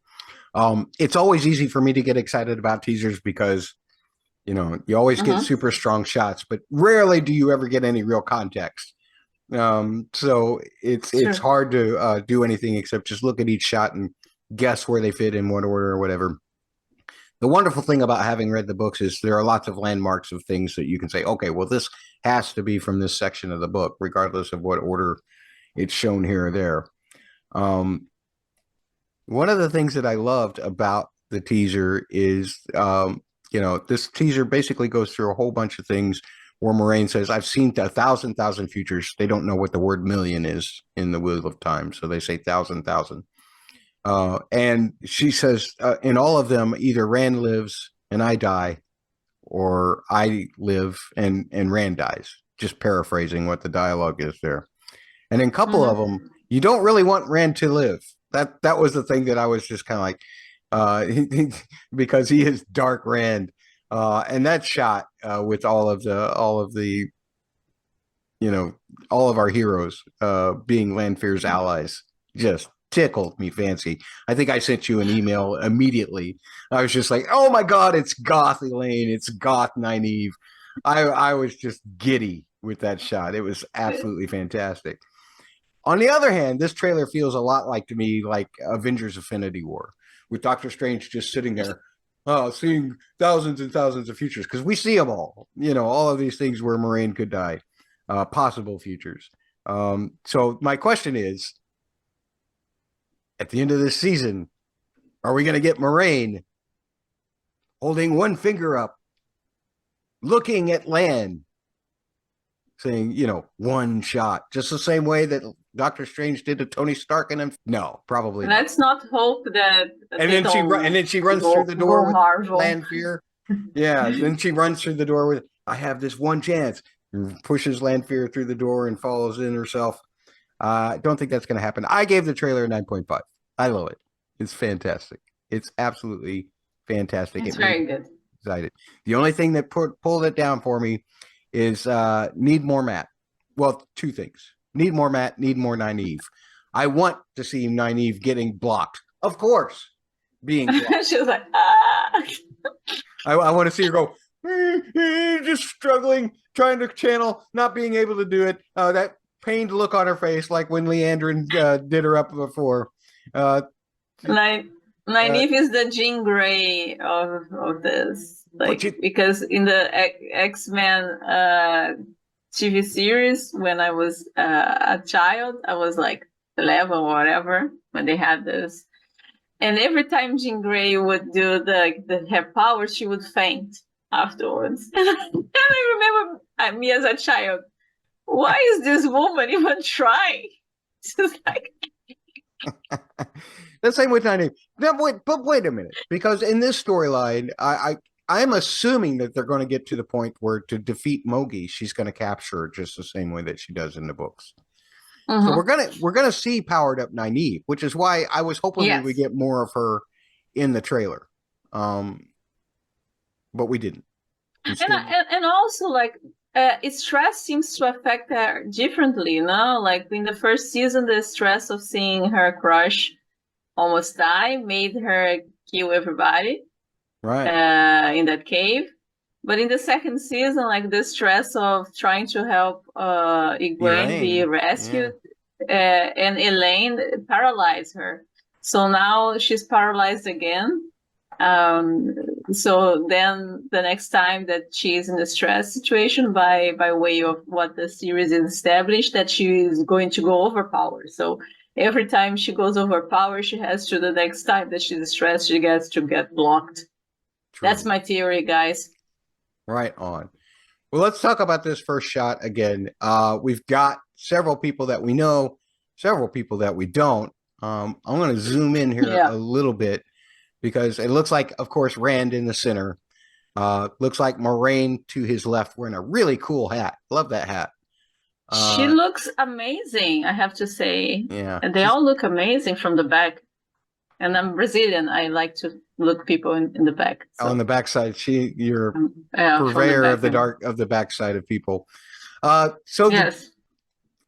It's always easy for me to get excited about teasers because you always get super strong shots, but rarely do you ever get any real context. So it's hard to do anything except just look at each shot and guess where they fit in what order or whatever. The wonderful thing about having read the books is there are lots of landmarks of things that you can say, okay, well, this has to be from this section of the book, regardless of what order it's shown here or there. One of the things that I loved about the teaser is, this teaser basically goes through a whole bunch of things where Moiraine says, I've seen 1,000 futures. They don't know what the word million is in the Wheel of Time, so they say 1,000. And she says, in all of them, either Rand lives and I die, or I live and Rand dies. Just paraphrasing what the dialogue is there. And in a couple of them, you don't really want Rand to live. That was the thing that I was just kind of like, because he is Dark Rand, and that shot with all of the all of our heroes being lanfear's allies just tickled me fancy. I think I sent you an email immediately. I was just like, oh my god, it's goth Elayne, it's goth Nynaeve. I was just giddy with that shot. It was absolutely fantastic. On the other hand, this trailer feels a lot like, to me, like Avengers Infinity War, with Doctor Strange just sitting there, seeing thousands and thousands of futures, because we see them all, all of these things where Moiraine could die, possible futures. So my question is, at the end of this season, are we going to get Moiraine holding one finger up, looking at land, saying, one shot, just the same way that Doctor Strange did to Tony Stark? And no, probably let's not hope that. And then she runs through the door with lanfear. Yeah, then she runs through the door with, I have this one chance, and pushes lanfear through the door and follows in herself. I don't think that's going to happen. I gave the trailer a 9.5. I love it. It's fantastic. It's absolutely fantastic. It's very good. Excited. The only thing that pulled it down for me is need more Mat. Well, two things. Need more Mat, need more Nynaeve. I want to see Nynaeve getting blocked. Of course. Being blocked. She was like, ah. I want to see her go, just struggling, trying to channel, not being able to do it. That pained look on her face, like when Leandrin did her up before. Nynaeve is the Jean Grey of this. Because in the X-Men TV series, when I was a child, I was like 11 or whatever when they had this, and every time Jean Grey would do her power, she would faint afterwards. And I remember me as a child, why is this woman even trying? It's just like the same with Nynaeve. But wait a minute, because in this storyline, I'm assuming that they're going to get to the point where, to defeat Mogi, she's going to capture her just the same way that she does in the books. So we're gonna see powered up Nynaeve, which is why I was hoping we would get more of her in the trailer, but we didn't. And also, like, stress seems to affect her differently. Like in the first season, the stress of seeing her crush almost die made her kill everybody. Right. In that cave. But in the second season, like the stress of trying to help Egwene be rescued, and Elayne paralyzed her. So now she's paralyzed again. So then the next time that she's in a stress situation, by way of what the series is established, that she is going to go overpowered. So every time she goes overpowered, she has to, the next time that she's stressed, she gets to get blocked. True. That's my theory, guys. Right on. Well, let's talk about this first shot again. We've got several people that we know, several people that we don't. I'm going to zoom in here a little bit, because it looks like, of course, Rand in the center. Looks like Moiraine to his left wearing a really cool hat. Love that hat. She looks amazing, I have to say. Yeah. And they all look amazing from the back. And I'm Brazilian. I like to look people in the back. So. On the backside, you're purveyor of the backside of people. So yes.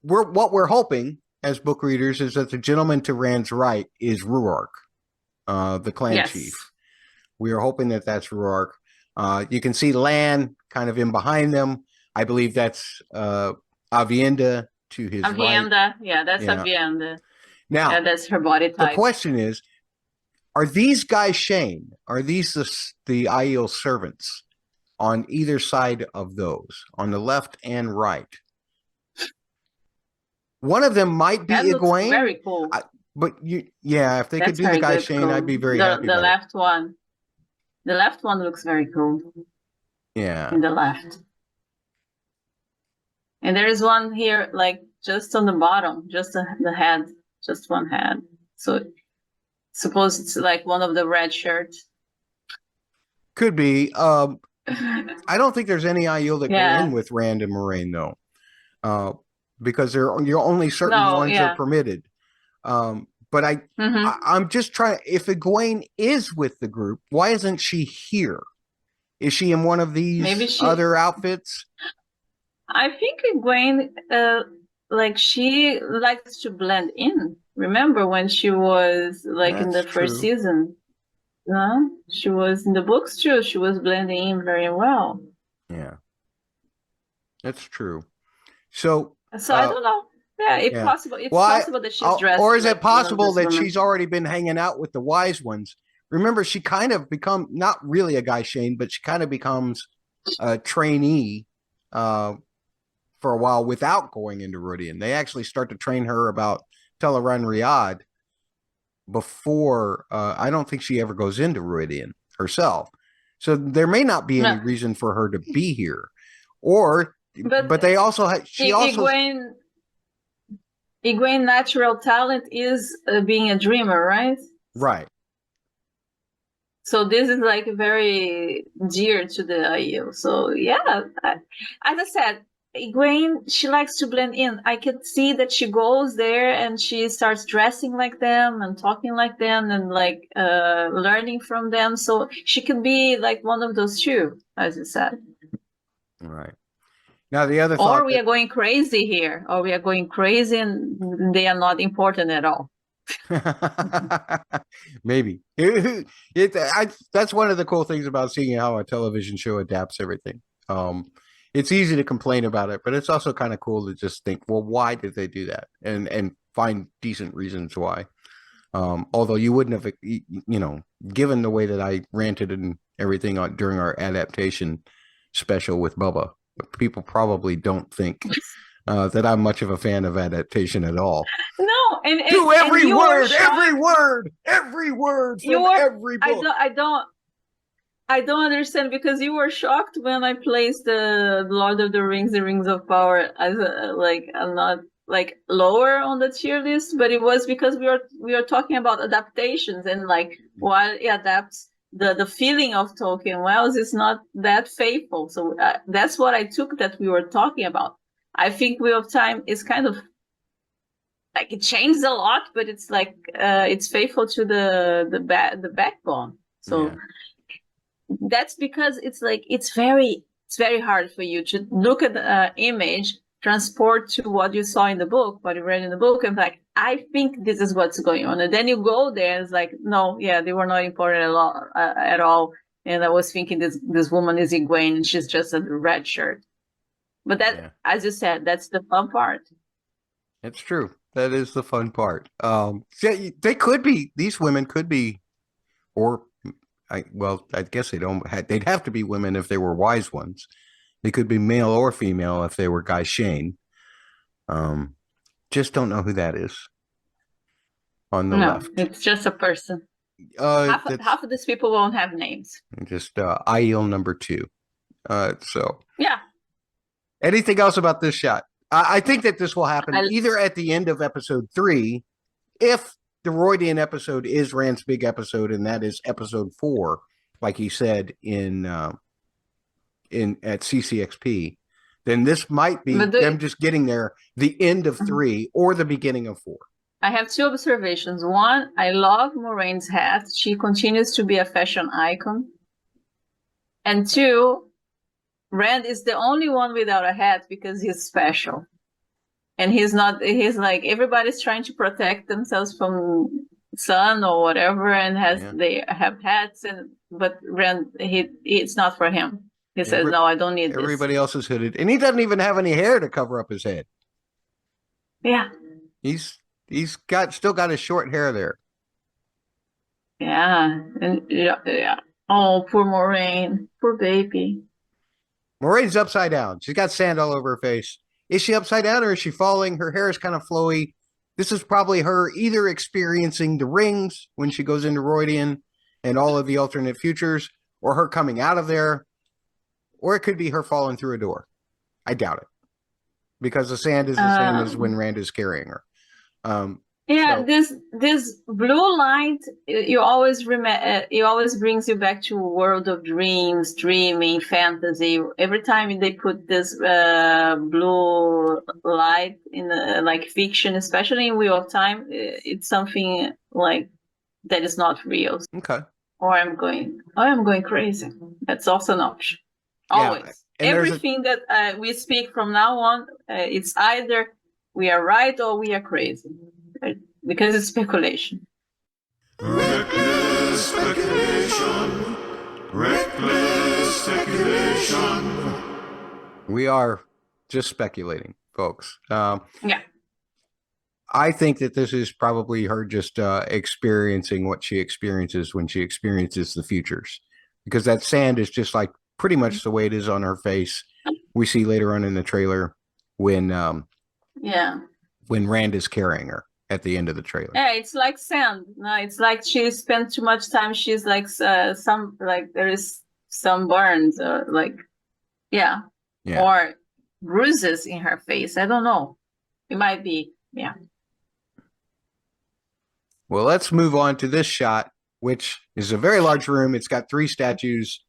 What we're hoping as book readers is that the gentleman to Rand's right is Rhuarc, the clan chief. We are hoping that that's Rhuarc. You can see Lan kind of in behind them. I believe that's Aviendha to his right. Aviendha, that's Aviendha. Now, that's her body type. The question is, are these guys Shane? Are these the Aiel servants on either side of those, on the left and right? One of them might be Egwene. Very cool. But if they could do the guy Shane, cool. I'd be very happy. The left one. The left one looks very cool. Yeah. In the left. And there is one here, like just on the bottom, just the head, just one head. So suppose it's like one of the red shirts. Could be. I don't think there's any Aiel that go in with Rand and Moiraine though, because you're only certain ones are permitted. But I'm just trying. If Egwene is with the group, why isn't she here? Is she in one of these other outfits? I think Egwene, she likes to blend in. Remember when she was in the first season? She was in the books too. She was blending in very well. Yeah, that's true. So I don't know. Yeah, it's possible. It's possible that she's dressed. Or is it possible that woman. she's already been hanging out with the wise ones? Remember, she kind of not really a Gai'shain, but she kind of becomes a trainee for a while without going into Rhuidean. They actually start to train her about Teleran Riyadh before. I don't think she ever goes into Rhuidean herself. So there may not be any reason for her to be here, but they also Egwene natural talent is being a dreamer, right? Right. So this is like very dear to the Aiel. So yeah, as I said, Egwene, she likes to blend in. I can see that she goes there and she starts dressing like them and talking like them and like learning from them. So she could be like one of those two, as you said. Right. Now the other thought, or we are going crazy here, or we are going crazy and they are not important at all. Maybe that's one of the cool things about seeing how a television show adapts everything. It's easy to complain about it, but it's also kind of cool to just think, well, why did they do that, and find decent reasons why. Although you wouldn't have, given the way that I ranted and everything during our adaptation special with Bubba, people probably don't think that I'm much of a fan of adaptation at all. No, and every word from every book. I don't understand, because you were shocked when I placed the Lord of the Rings, the Rings of Power, as I'm not like lower on the tier list, but it was because we are talking about adaptations, and like while it adapts the feeling of Tolkien Wells is not that faithful. So that's what I took that we were talking about. I think Wheel of Time is kind of like, it changed a lot, but it's like it's faithful to the backbone. So that's because it's like it's very hard for you to look at the image, transport to what you saw in the book, what you read in the book, and like, I think this is what's going on. And then you go there and it's like, no, yeah, they were not important at all. And I was thinking this woman is Egwene and she's just a red shirt. But that, as you said, that's the fun part. It's true. That is the fun part. These women could be, I guess they'd have to be women if they were wise ones. They could be male or female if they were Gai'shain. Just don't know who that is on the left. It's just a person. Half of these people won't have names. Just Aiel number 2. So yeah. Anything else about this shot? I think that this will happen either at the end of episode 3, if the Rhuidean episode is Rand's big episode, and that is episode 4, like he said at CCXP. Then this might be them just getting there, the end of 3 or the beginning of 4. I have 2 observations. One, I love Moraine's hat. She continues to be a fashion icon. And 2, Rand is the only one without a hat because he's special. And he's like, everybody's trying to protect themselves from sun or whatever, and they have hats, but Rand, it's not for him. He says, no, I don't need this. Everybody else is hooded. And he doesn't even have any hair to cover up his head. Yeah. He's still got his short hair there. Yeah. And yeah. Oh, poor Moiraine. Poor baby. Moraine's upside down. She's got sand all over her face. Is she upside down or is she falling? Her hair is kind of flowy. This is probably her either experiencing the rings when she goes into Rhuidean and all of the alternate futures, or her coming out of there. Or it could be her falling through a door. I doubt it. Because the sand is the same as when Rand is carrying her. This blue light, it always brings you back to a world of dreams, dreaming, fantasy. Every time they put this blue light in like fiction, especially in Wheel of Time, it's something like that is not real. Okay. Or I'm going crazy. That's also an option. Always. Everything that we speak from now on, it's either we are right or we are crazy. Because it's speculation. Reckless speculation. Reckless speculation. We are just speculating, folks. Yeah. I think that this is probably her just experiencing what she experiences when she experiences the futures, because that sand is just like pretty much the way it is on her face. We see later on in the trailer when Rand is carrying her at the end of the trailer. Yeah, it's like sand. No, it's like she spent too much time. She's like there is some burns or or bruises in her face. I don't know. It might be, yeah. Well, let's move on to this shot, which is a very large room. It's got 3 statues.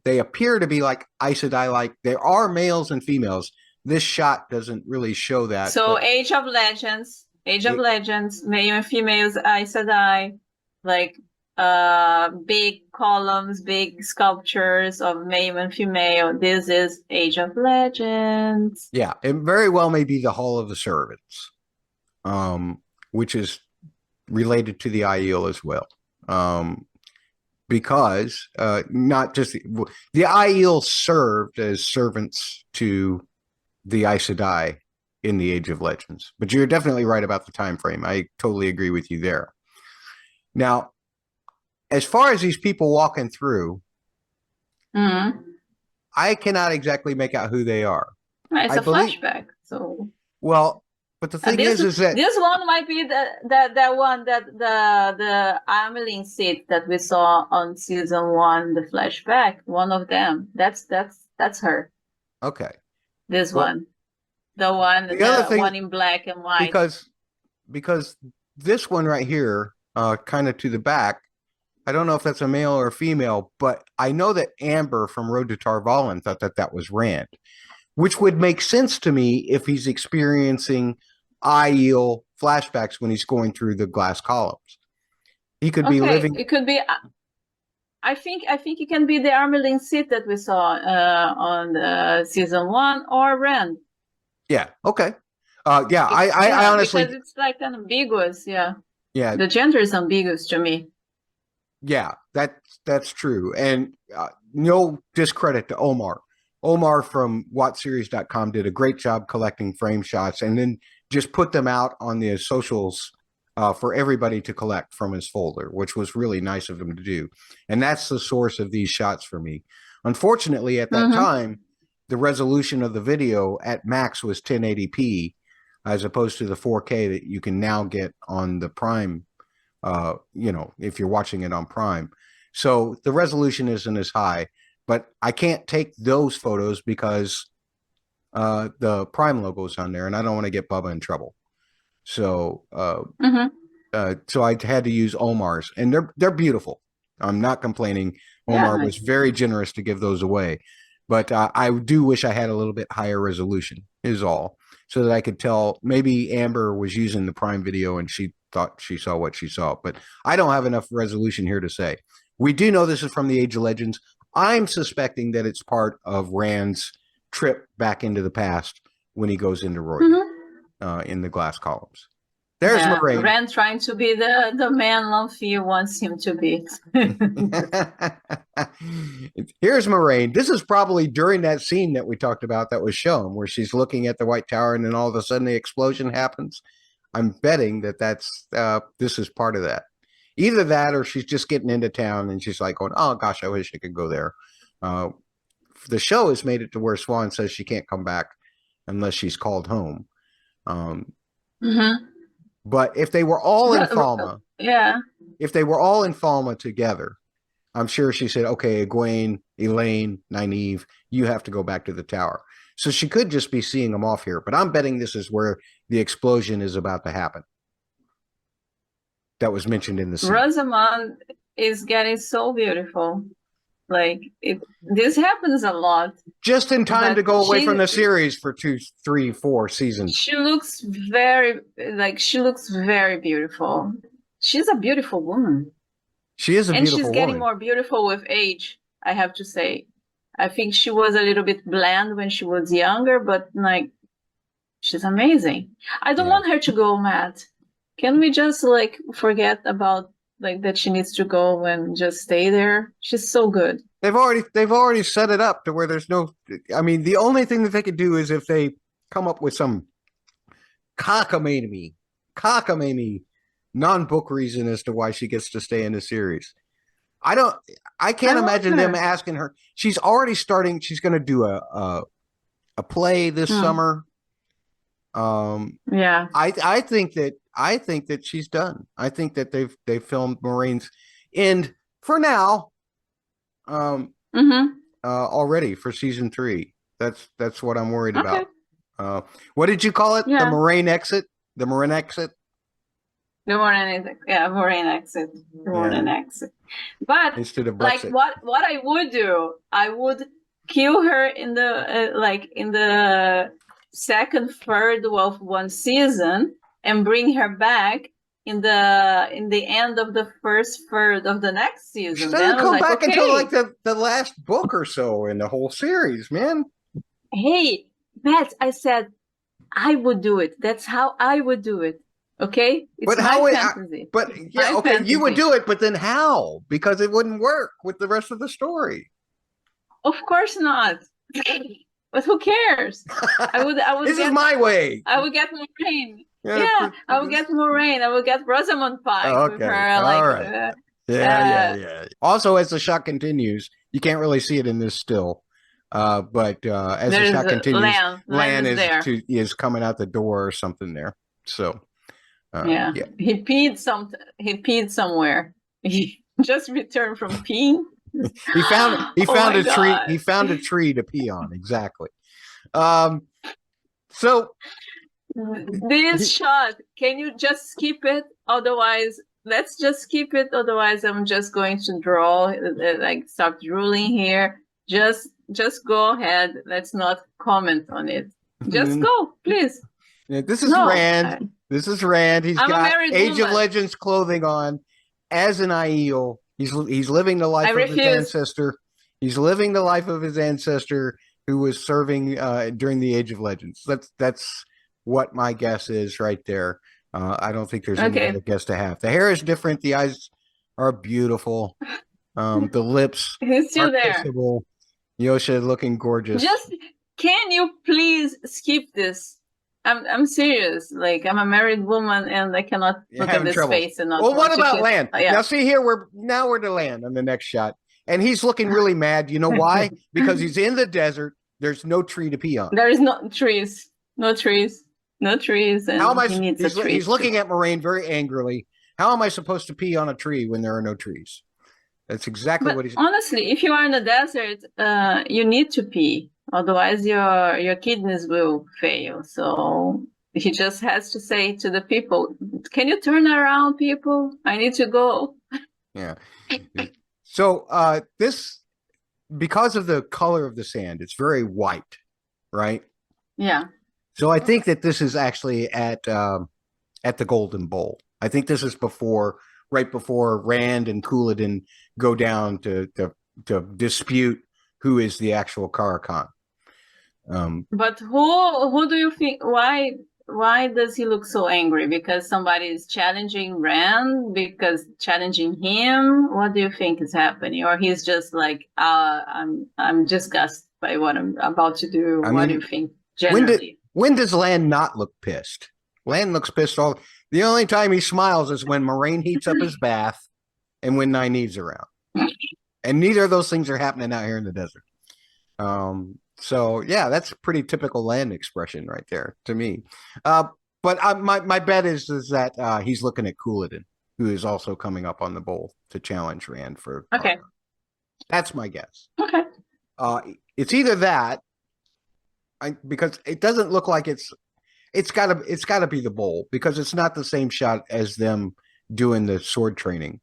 They appear to be like Aes Sedai-like. There are males and females. This shot doesn't really show that. So Age of Legends, male and females, Aes Sedai, like big columns, big sculptures of male and female. This is Age of Legends. Yeah, it very well may be the Hall of the Servants, which is related to the Aiel as well. Because not just the Aiel served as servants to the Aes Sedai in the Age of Legends. But you're definitely right about the time frame. I totally agree with you there. Now, as far as these people walking through, I cannot exactly make out who they are. It's a flashback. So but the thing is that this one might be the one that the Ameline seat that we saw on season 1, the flashback. One of them. That's her. Okay. This one, the one in black and white. Because this one right here, kind of to the back, I don't know if that's a male or a female, but I know that Amber from Road to Tarvalin thought that was Rand, which would make sense to me if he's experiencing Aiel flashbacks when he's going through the glass columns. He could be living. It could be. I think it can be the Ameline seat that we saw on season 1 or Rand. Yeah. Okay. I honestly, because it's like ambiguous. Yeah. Yeah. The gender is ambiguous to me. Yeah, that's true. And no discredit to Omar. Omar from WatchSeries.com did a great job collecting frame shots and then just put them out on the socials for everybody to collect from his folder, which was really nice of him to do. And that's the source of these shots for me. Unfortunately, at that time, the resolution of the video at max was 1080p as opposed to the 4K that you can now get on the Prime, if you're watching it on Prime. So the resolution isn't as high, but I can't take those photos because the Prime logo is on there and I don't want to get Bubba in trouble. So so I had to use Omar's, and they're beautiful. I'm not complaining. Omar was very generous to give those away, but I do wish I had a little bit higher resolution is all, so that I could tell. Maybe Amber was using the Prime Video and she thought she saw what she saw, but I don't have enough resolution here to say. We do know this is from the Age of Legends. I'm suspecting that it's part of Rand's trip back into the past when he goes into Roy in the glass columns. There's Moiraine. Rand trying to be the man lanfear wants him to be. Here's Moiraine. This is probably during that scene that we talked about that was shown, where she's looking at the White Tower and then all of a sudden the explosion happens. I'm betting that's this is part of that. Either that or she's just getting into town and she's like going, oh gosh, I wish I could go there. The show has made it to where Swan says she can't come back unless she's called home. But if they were all in Falma, if they were all in Falma together, I'm sure she said, okay, Egwene, Elayne, Nynaeve, you have to go back to the tower. So she could just be seeing them off here, but I'm betting this is where the explosion is about to happen. That was mentioned in the scene. Rosamund is getting so beautiful. Like this happens a lot. Just in time to go away from the series for 2, 3, 4 seasons. She looks very beautiful. She's a beautiful woman. She is a beautiful woman. And she's getting more beautiful with age, I have to say. I think she was a little bit bland when she was younger, but like she's amazing. I don't want her to go, Matt. Can we just like forget about like that she needs to go and just stay there? She's so good. They've already set it up to where there's no. I mean, the only thing that they could do is if they come up with some cockamamie non-book reason as to why she gets to stay in the series. I can't imagine them asking her. She's already starting. She's going to do a play this summer. Yeah. I think that she's done. I think that they've filmed Moiraine's end for now. Already for season 3. That's what I'm worried about. What did you call it? Yeah. The Moiraine exit? The Moiraine exit? The Moiraine exit. Yeah, Moiraine exit. The Moiraine exit. But instead of like Brexit. what I would do, I would kill her in the second third of one season and bring her back in the end of the first third of the next season. She doesn't come back until like the last book or so in the whole series, man. Hey, Matt, I said I would do it. That's how I would do it. Okay? It's my fantasy. You would do it, but then how? Because it wouldn't work with the rest of the story. Of course not. But who cares? I would This is my way. I would get Moiraine. Yeah, I would get Moiraine. I would get Rosamund Pike with her. Like, all right. Yeah. Also, as the shot continues, you can't really see it in this still. But as the shot continues, Lan is coming out the door or something there. So he peed somewhere. He just returned from peeing. He found a tree. He found a tree to pee on. Exactly. So this shot, can you just skip it? Otherwise, let's just skip it. Otherwise, I'm just going to draw, like start drooling here. Just go ahead. Let's not comment on it. Just go, please. Yeah, this is Rand. This is Rand. He's got Age of Legends clothing on as an Aiel. He's living the life of his ancestor. He's living the life of his ancestor who was serving during the Age of Legends. That's what my guess is right there. I don't think there's any other guess to have. The hair is different. The eyes are beautiful. The lips still are kissable. Josha looking gorgeous. Just can you please skip this? I'm serious. Like I'm a married woman and I cannot look at this face and not. Well, what about Lan? Now see here, we're to Lan on the next shot, and he's looking really mad. You know why? Because he's in the desert. There's no tree to pee on. There is no trees. And how am I? He's looking at Moiraine very angrily. How am I supposed to pee on a tree when there are no trees? That's exactly what he's. Honestly, if you are in the desert, you need to pee. Otherwise, your kidneys will fail. So he just has to say to the people, "Can you turn around, people? I need to go." Yeah. So this, because of the color of the sand, it's very white, right? Yeah. So I think that this is actually at the Golden Bowl. I think this is right before Rand and Couladin go down to dispute who is the actual Carakan. But who do you think? Why does he look so angry? Because somebody is challenging Rand? Because challenging him? What do you think is happening? Or he's just like, I'm disgusted by what I'm about to do. What do you think? Generally, when does Lan not look pissed? Lan looks pissed all. The only time he smiles is when Moiraine heats up his bath, and when Nynaeve's around. And neither of those things are happening out here in the desert. So yeah, that's a pretty typical Lan expression right there to me. But my bet is that he's looking at Couladin, who is also coming up on the bowl to challenge Rand for. Okay. That's my guess. Okay. It's either that, because it doesn't look like it's gotta be the bowl, because it's not the same shot as them doing the sword training.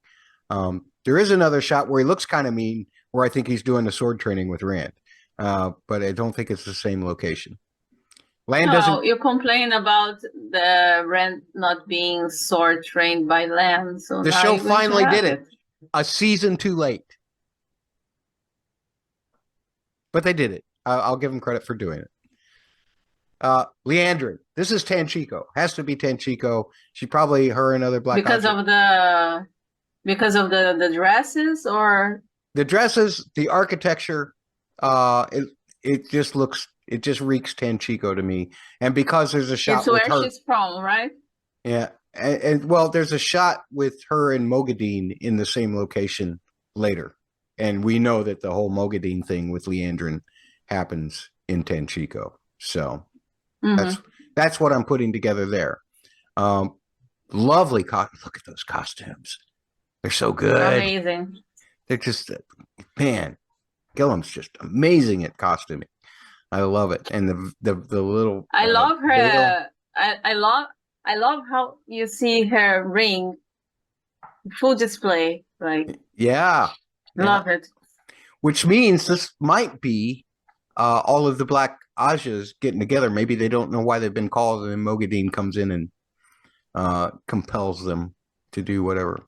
There is another shot where he looks kind of mean, where I think he's doing the sword training with Rand. But I don't think it's the same location. You complain about the Rand not being sword trained by Lan. So the show finally did it. A season too late. But they did it. I'll give them credit for doing it. Liandrin. This is Tanchico. Has to be Tanchico. She probably her and other black because of the dresses, or the dresses, the architecture. It just looks It just reeks Tanchico to me. And because there's a shot it's with where her, she's from, right? yeah, and well, there's a shot with her and Mogadine in the same location later, and we know that the whole Mogadine thing with Liandrin happens in Tanchico. So that's what I'm putting together there. Lovely look at those costumes. They're so good. Amazing. They're just, man, Gilliam's just amazing at costuming. I love it. And the little I love her. veil. I love how you see her ring full display. Like, yeah. love it. Which means this might be all of the Black Ajas getting together. Maybe they don't know why they've been called, and then Mogadine comes in and compels them to do whatever.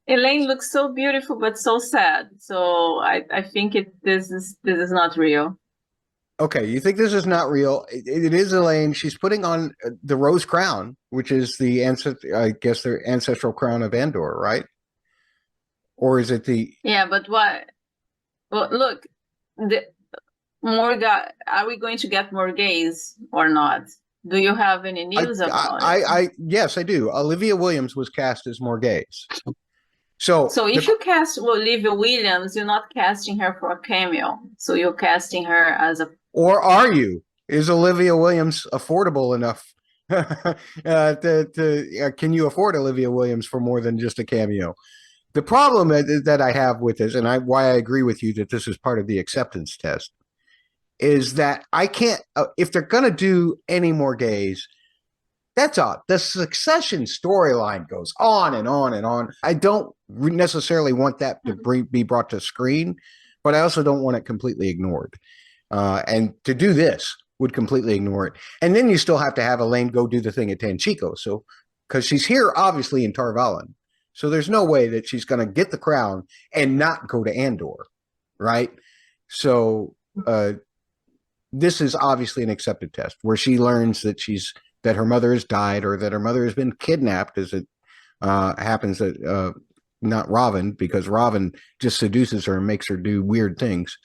Elayne looks so beautiful but so sad. So I think this is not real. Okay, you think this is not real? It is Elayne. She's putting on the rose crown, which is the the ancestral crown of Andor, right? Or is it the? Yeah, but what? Well, look, are we going to get more gays or not? Do you have any news about it? Yes, I do. Olivia Williams was cast as Morghese. So if you cast Olivia Williams, you're not casting her for a cameo. So you're casting her as a. Or are you? Is Olivia Williams affordable enough? Can you afford Olivia Williams for more than just a cameo? The problem that I have with this, and why I agree with you that this is part of the acceptance test, is that I can't. If they're going to do any more gays, that's odd. The Succession storyline goes on and on and on. I don't necessarily want that to be brought to screen, but I also don't want it completely ignored. And to do this would completely ignore it. And then you still have to have Elayne go do the thing at Tanchico. So, because she's here obviously in Tar Valon. So there's no way that she's going to get the crown and not go to Andor, right? So this is obviously an accepted test where she learns that that her mother has died or that her mother has been kidnapped, as it happens that not Robin, because Robin just seduces her and makes her do weird things,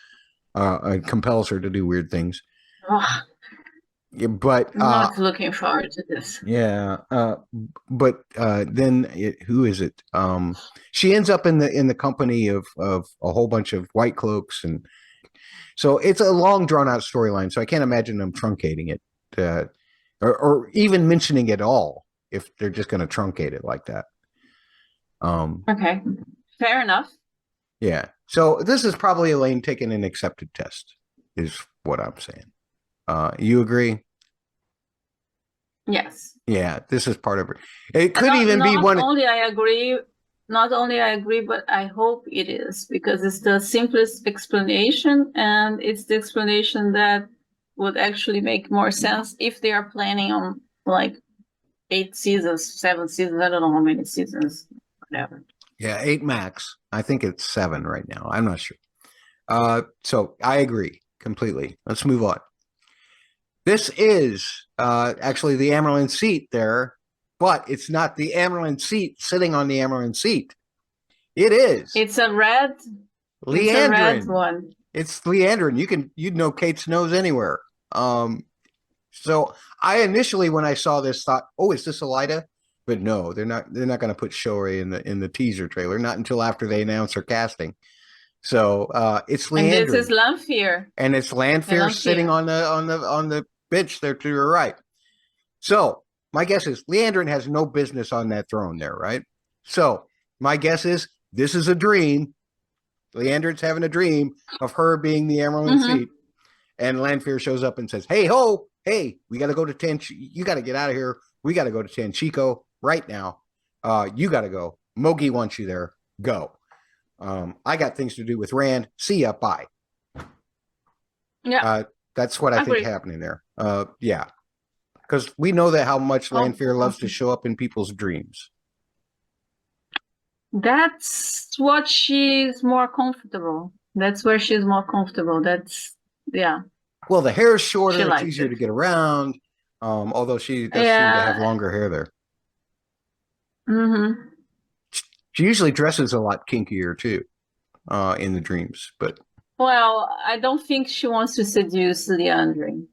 compels her to do weird things. Oh, yeah, but I'm not looking forward to this. Yeah, but then who is it? She ends up in the company of a whole bunch of white cloaks, and so it's a long drawn out storyline. So I can't imagine them truncating it. Or even mentioning it all if they're just going to truncate it like that. Okay, fair enough. Yeah. So this is probably Elayne taking an accepted test, is what I'm saying. You agree? Yes. Yeah, this is part of it. It could even be one. Not only I agree, but I hope it is, because it's the simplest explanation, and it's the explanation that would actually make more sense if they are planning on like 8 seasons, 7 seasons. I don't know how many seasons, whatever. Yeah, 8 max. I think it's 7 right now. I'm not sure. So I agree completely. Let's move on. This is actually the Amyrlin seat there, but it's not the Amyrlin seat sitting on the Amyrlin seat. It is. It's a red. Liandrin. It's a red one. It's Liandrin. You'd know Kate's nose anywhere. So I initially, when I saw this, thought, "Oh, is this Elida?" But no, they're not. They're not going to put Shory in the teaser trailer. Not until after they announce her casting. So it's Liandrin. And this is lanfear. And it's lanfear sitting on the bench there to your right. So my guess is Liandrin has no business on that throne there, right? So my guess is this is a dream. Liandrin's having a dream of her being the Amyrlin seat. And Lanfear shows up and says, "Hey ho, hey, we got to go to Tanchico. You got to get out of here. We got to go to Tanchico right now. You got to go. Mogi wants you there. Go. I got things to do with Rand. See ya. Bye." Yeah, that's what I think happening there. Yeah, because we know that how much Lanfear loves to show up in people's dreams. That's what she's more comfortable. That's where she's more comfortable. Yeah. Well, the hair is shorter. It's likes easier it. to get around. Although she does seem to have longer hair there. Mm-hmm. She usually dresses a lot kinkier too, in the dreams. But Well, I don't think she wants to seduce Liandrin.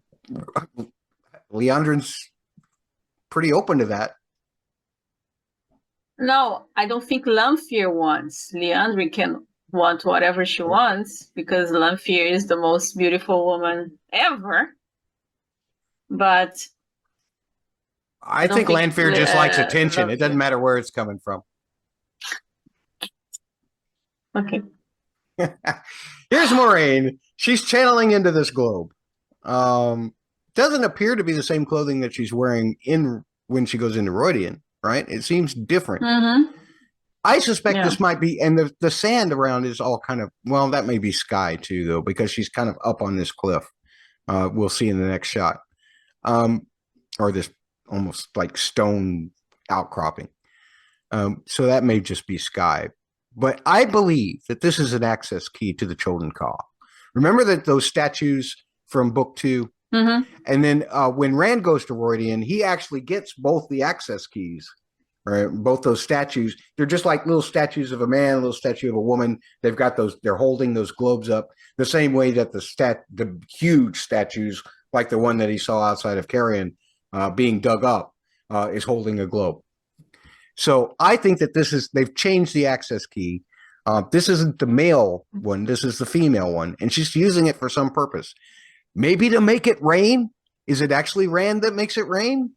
Liandrin's pretty open to that. No, I don't think lanfear wants. Liandrin can want whatever she wants because lanfear is the most beautiful woman ever. But I think lanfear just likes attention. It doesn't matter where it's coming from. Okay. Here's Moiraine. She's channeling into this globe. Doesn't appear to be the same clothing that she's wearing when she goes into Rhuidean, right? It seems different. Mm-hmm. I suspect this might be, and the sand around is all kind of, well, that may be sky too, though, because she's kind of up on this cliff. We'll see in the next shot. Or this almost like stone outcropping. So that may just be sky. But I believe that this is an access key to the Chosen Caw. Remember that those statues from book 2? Mm-hmm. And then when Rand goes to Rhuidean, he actually gets both the access keys, right? Both those statues. They're just like little statues of a man, a little statue of a woman. They've got those, they're holding those globes up the same way that the huge statues, like the one that he saw outside of Carrion, being dug up, is holding a globe. So I think that they've changed the access key. This isn't the male one. This is the female one. And she's using it for some purpose. Maybe to make it rain. Is it actually Rand that makes it rain?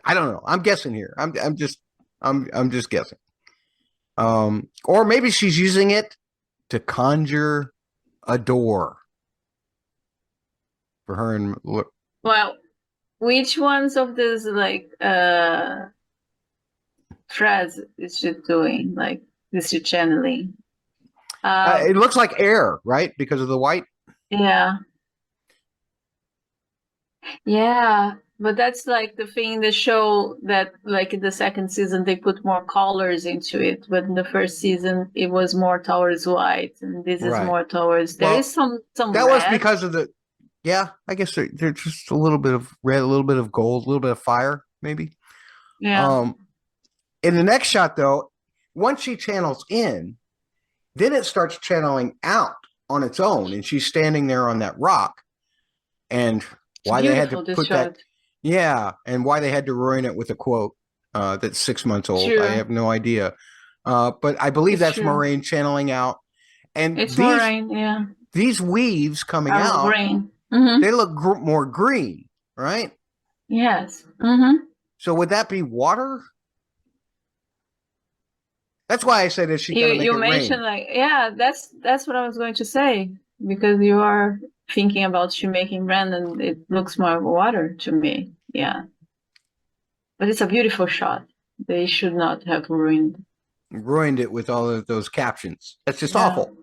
I don't know. I'm guessing here. I'm just guessing. Or maybe she's using it to conjure a door for her and look. Well, which ones of these threads is she doing? Like, is she channeling? It looks like air, right? Because of the white. Yeah. Yeah, but that's like the thing in the show that, like in the second season, they put more colors into it. But in the first season, it was more towards white, and this is more towards. There is some. That red. was because of the. Yeah, I guess they're just a little bit of red, a little bit of gold, a little bit of fire, maybe. Yeah. In the next shot, though, once she channels in, then it starts channeling out on its own, and she's standing there on that rock. And why they had to put that, and why they had to ruin it with a quote that's 6 months old, I have no idea. But I believe that's Moiraine channeling out, and it's Moiraine, yeah. These weaves coming out, green. They look more green, right? Yes. Mm-hmm. So would that be water? That's why I said, is she going to make it rain? You mentioned that's what I was going to say, because you are thinking about she making rain, and it looks more water to me. Yeah, but it's a beautiful shot. They should not have ruined it with all of those captions. That's just awful.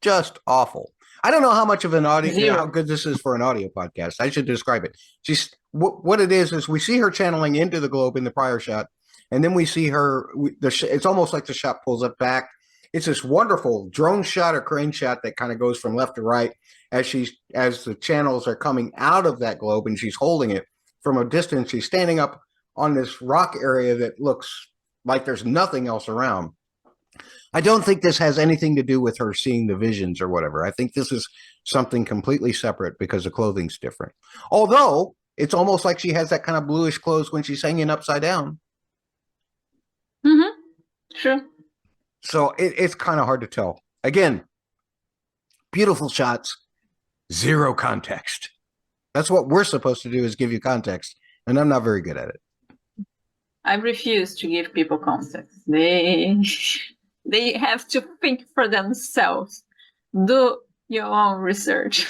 Just awful. I don't know how much of an audio, how good this is for an audio podcast. I should describe it. She's what it is we see her channeling into the globe in the prior shot, and then we see her. It's almost like the shot pulls up back. It's this wonderful drone shot or crane shot that kind of goes from left to right as the channels are coming out of that globe, and she's holding it from a distance. She's standing up on this rock area that looks like there's nothing else around. I don't think this has anything to do with her seeing the visions or whatever. I think this is something completely separate because the clothing's different. Although it's almost like she has that kind of bluish clothes when she's hanging upside down. Mm-hmm. Sure. So it's kind of hard to tell. Again, beautiful shots, zero context. That's what we're supposed to do, is give you context. And I'm not very good at it. I refuse to give people context. They have to think for themselves. Do your own research.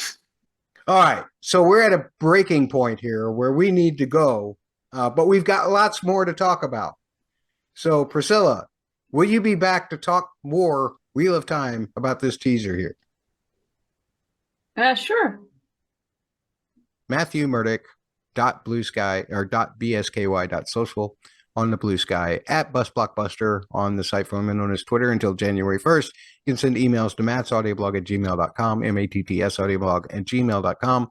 All right. So we're at a breaking point here where we need to go, but we've got lots more to talk about. So Priscilla, will you be back to talk more Wheel of Time about this teaser here? Sure. Matthew Murdoch .bluesky or .bsky.social on the Blue Sky, at BusBlockbuster on the site formerly known as Twitter until January 1st. You can send emails to mattsaudioblog@gmail.com, matts@gmail.com.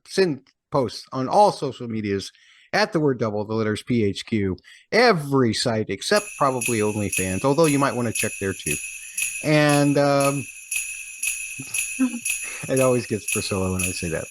Send posts on all social medias at the word double, the letters PHQ, every site except probably OnlyFans, although you might want to check there too. And it always gets Priscilla when I say that.